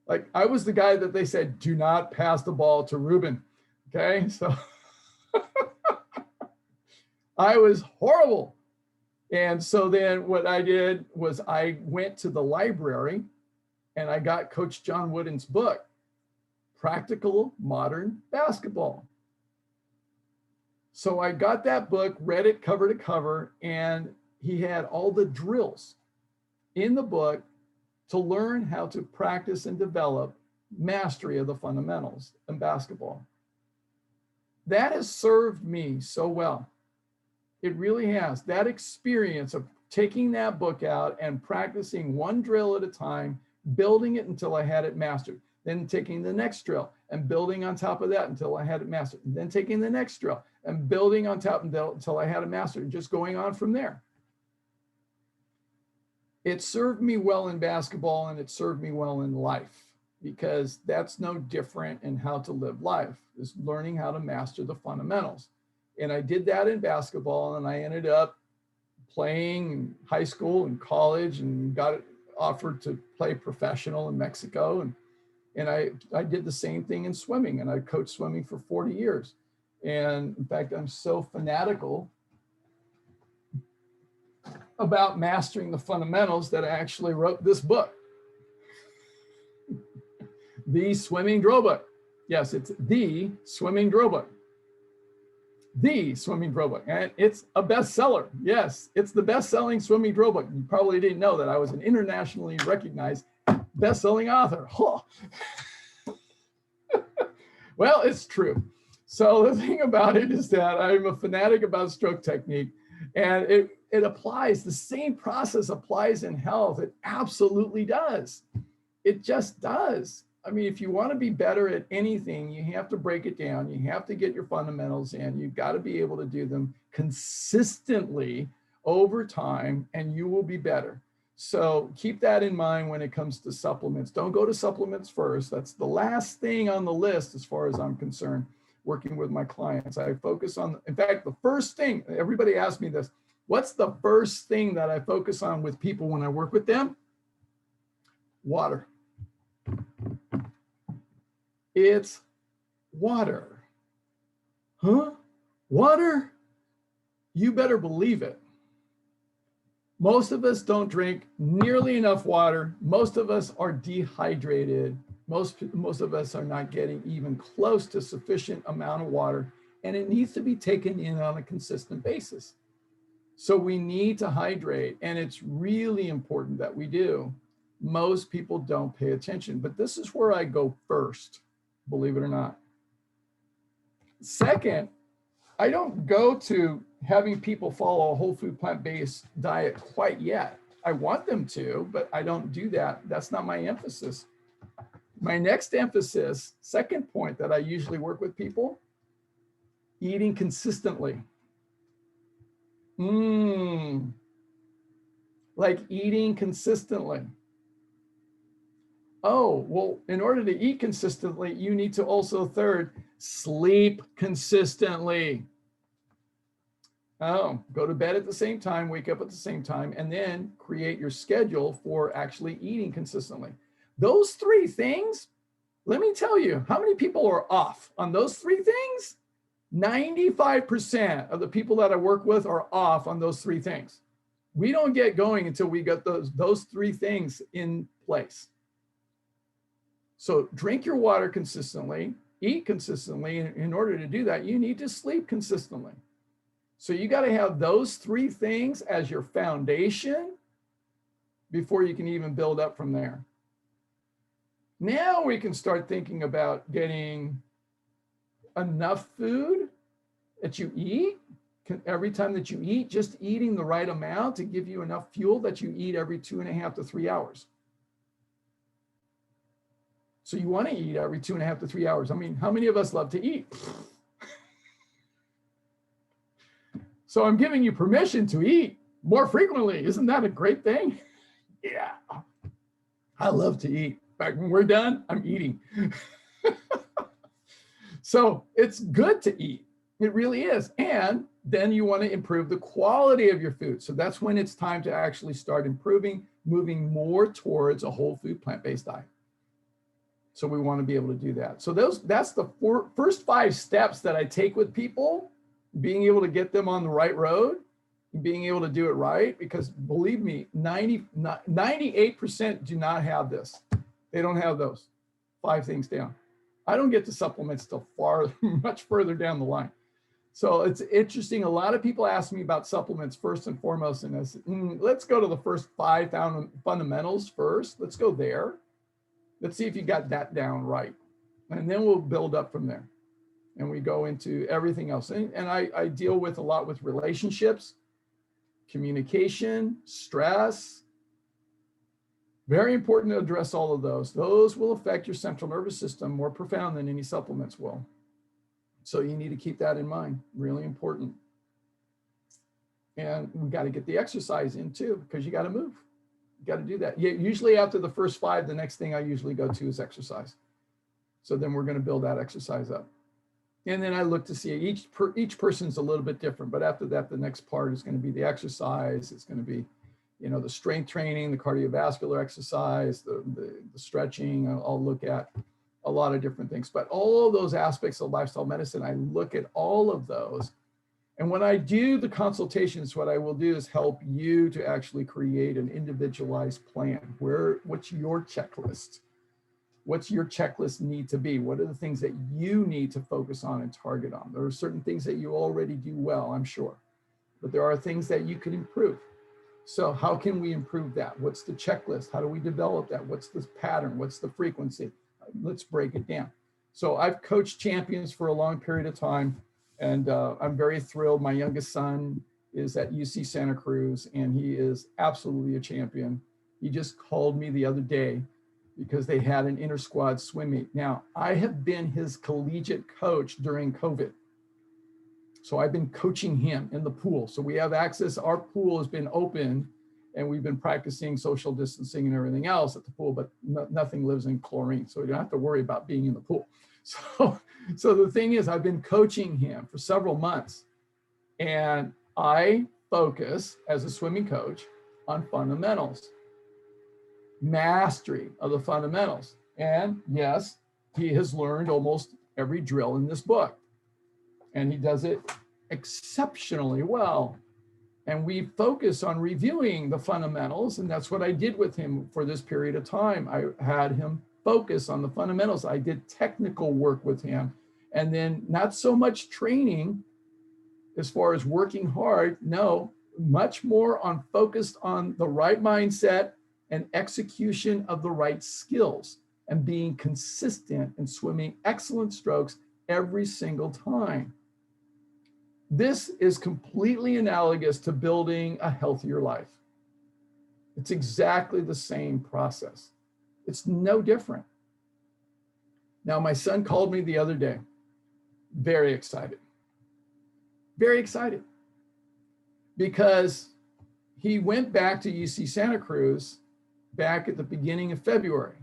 Like, I was the guy that they said, do not pass the ball to Ruben. Okay, so I was horrible. And so then what I did was I went to the library and I got Coach John Wooden's book, Practical Modern Basketball. So I got that book, read it cover to cover, and he had all the drills in the book to learn how to practice and develop mastery of the fundamentals in basketball. That has served me so well. It really has. That experience of taking that book out and practicing one drill at a time, building it until I had it mastered, then taking the next drill and building on top of that until I had it mastered, and then taking the next drill and building on top until I had it mastered, and just going on from there. It served me well in basketball and it served me well in life, because that's no different in how to live life, is learning how to master the fundamentals. And I did that in basketball, and I ended up playing in high school and college and got offered to play professional in Mexico. And I did the same thing in swimming, and I coached swimming for 40 years. And in fact, I'm so fanatical about mastering the fundamentals that I actually wrote this book, The Swimming Drill Book. Yes, it's The Swimming Drill Book. The Swimming Drill Book. And it's a bestseller. Yes, it's the best-selling swimming drill book. You probably didn't know that I was an internationally recognized best-selling author. Huh. Well, it's true. So the thing about it is that I'm a fanatic about stroke technique, and it applies, the same process applies in health. It absolutely does. It just does. I mean, if you want to be better at anything, you have to break it down. You have to get your fundamentals in. You've got to be able to do them consistently over time, and you will be better. So keep that in mind when it comes to supplements. Don't go to supplements first. That's the last thing on the list as far as I'm concerned, working with my clients. I focus on, in fact, the first thing, everybody asks me this, what's the first thing that I focus on with people when I work with them? Water. It's water. Huh? Water? You better believe it. Most of us don't drink nearly enough water. Most of us are dehydrated. Most of us are not getting even close to sufficient amount of water, and it needs to be taken in on a consistent basis. So we need to hydrate, and it's really important that we do. Most people don't pay attention, but this is where I go first, believe it or not. Second, I don't go to having people follow a whole food plant-based diet quite yet. I want them to, but I don't do that. That's not my emphasis. My next emphasis, second point that I usually work with people, eating consistently. Like eating consistently. Oh, well, in order to eat consistently, you need to also, third, sleep consistently. Oh, go to bed at the same time, wake up at the same time, and then create your schedule for actually eating consistently. Those three things, let me tell you, how many people are off on those three things? 95% of the people that I work with are off on those three things. We don't get going until we get those three things in place. So drink your water consistently, eat consistently. In order to do that, you need to sleep consistently. So you got to have those three things as your foundation before you can even build up from there. Now we can start thinking about getting enough food that you eat. Every time that you eat, just eating the right amount to give you enough fuel that you eat every 2.5 to 3 hours. So you want to eat every 2.5 to 3 hours. I mean, how many of us love to eat? So I'm giving you permission to eat more frequently. Isn't that a great thing? Yeah, I love to eat. In fact, when we're done, I'm eating. So it's good to eat. It really is. And then you want to improve the quality of your food. So that's when it's time to actually start improving, moving more towards a whole food plant-based diet. So we want to be able to do that. So that's the first 5 steps that I take with people, being able to get them on the right road, being able to do it right, because believe me, 98% do not have this. They don't have those 5 things down. I don't get to supplements till much further down the line. So it's interesting. A lot of people ask me about supplements first and foremost, and I said, let's go to the first 5 fundamentals first. Let's go there. Let's see if you got that down right. And then we'll build up from there. And we go into everything else. And I deal with a lot with relationships, communication, stress. Very important to address all of those. Those will affect your central nervous system more profound than any supplements will. So you need to keep that in mind, really important. And we got to get the exercise in too, because you got to move. You got to do that. Usually after the first 5, the next thing I usually go to is exercise. So then we're going to build that exercise up. And then I look to see each person's a little bit different, but after that, the next part is going to be the exercise. It's going to be, the strength training, the cardiovascular exercise, the stretching. I'll look at a lot of different things, but all of those aspects of lifestyle medicine, I look at all of those. And when I do the consultations, what I will do is help you to actually create an individualized plan. What's your checklist? What's your checklist need to be? What are the things that you need to focus on and target on? There are certain things that you already do well, I'm sure, but there are things that you can improve. So how can we improve that? What's the checklist? How do we develop that? What's the pattern? What's the frequency? Let's break it down. So I've coached champions for a long period of time, and I'm very thrilled. My youngest son is at UC Santa Cruz, and he is absolutely a champion. He just called me the other day because they had an inter-squad swim meet. Now, I have been his collegiate coach during COVID. So I've been coaching him in the pool. So we have access, our pool has been open and we've been practicing social distancing and everything else at the pool, but nothing lives in chlorine, so we don't have to worry about being in the pool. So the thing is, I've been coaching him for several months, and I focus as a swimming coach on fundamentals, mastery of the fundamentals. And yes, he has learned almost every drill in this book, and he does it exceptionally well. And we focus on reviewing the fundamentals, and that's what I did with him for this period of time. I had him focus on the fundamentals. I did technical work with him, and then not so much training as far as working hard. No, much more on focused on the right mindset and execution of the right skills and being consistent and swimming excellent strokes every single time. This is completely analogous to building a healthier life. It's exactly the same process. It's no different. Now, my son called me the other day, very excited, because he went back to UC Santa Cruz back at the beginning of February.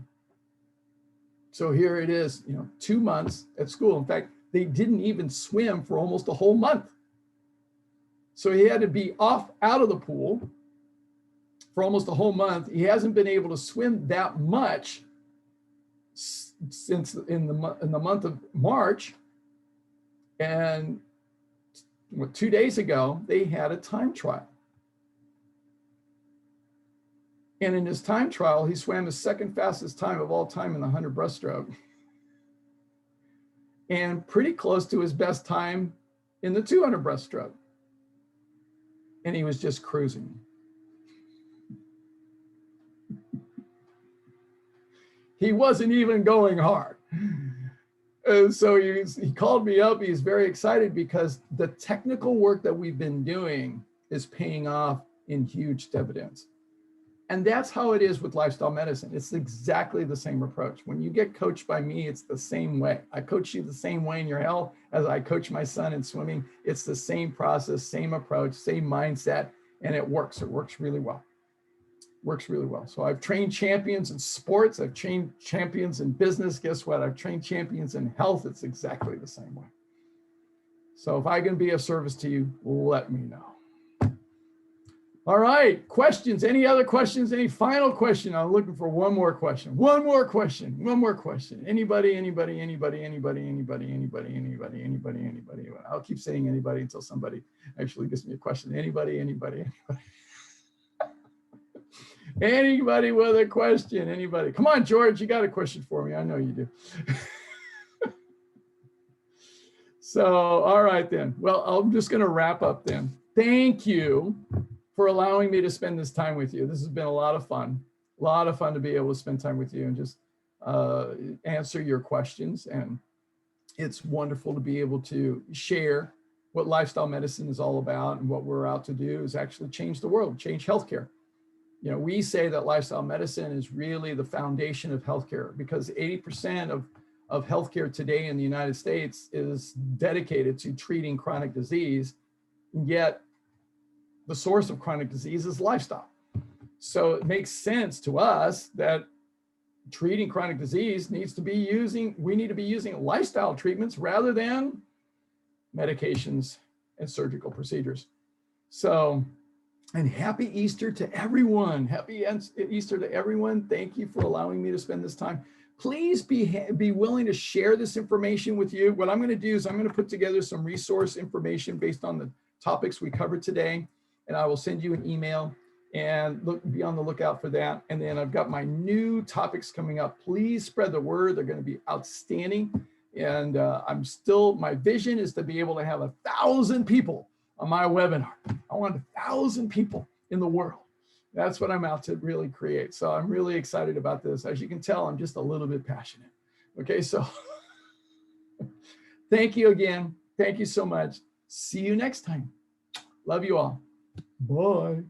So here it is, 2 months at school. In fact, they didn't even swim for almost a whole month. So he had to be out of the pool for almost a whole month. He hasn't been able to swim that much since in the month of March. And 2 days ago, they had a time trial. And in his time trial, he swam the second fastest time of all time in the 100 breaststroke, and pretty close to his best time in the 200 breaststroke. And he was just cruising. He wasn't even going hard. And so he called me up. He's very excited because the technical work that we've been doing is paying off in huge dividends. And that's how it is with lifestyle medicine. It's exactly the same approach. When you get coached by me, it's the same way. I coach you the same way in your health as I coach my son in swimming. It's the same process, same approach, same mindset, and it works. It works really well. Works really well. So I've trained champions in sports. I've trained champions in business. Guess what? I've trained champions in health. It's exactly the same way. So if I can be of service to you, let me know. All right, questions, any other questions, any final question? I'm looking for one more question. Anybody? I'll keep saying anybody until somebody actually gives me a question. Anybody? Anybody with a question? Anybody? Come on, George, you got a question for me. I know you do. So, all right then. Well, I'm just going to wrap up then. Thank you for allowing me to spend this time with you. This has been a lot of fun to be able to spend time with you and just answer your questions. And it's wonderful to be able to share what lifestyle medicine is all about, and what we're out to do is actually change the world, change healthcare. We say that lifestyle medicine is really the foundation of healthcare, because 80% of healthcare today in the United States is dedicated to treating chronic disease, yet the source of chronic disease is lifestyle. So it makes sense to us that treating chronic disease we need to be using lifestyle treatments rather than medications and surgical procedures. So, and happy Easter to everyone. Happy Easter to everyone. Thank you for allowing me to spend this time. Please be willing to share this information with you. What I'm going to do is I'm going to put together some resource information based on the topics we covered today, and I will send you an email, and be on the lookout for that. And then I've got my new topics coming up. Please spread the word. They're going to be outstanding. And my vision is to be able to have 1,000 people on my webinar. I want 1,000 people in the world. That's what I'm out to really create. So I'm really excited about this. As you can tell, I'm just a little bit passionate. Okay, so thank you again. Thank you so much. See you next time. Love you all. Bye.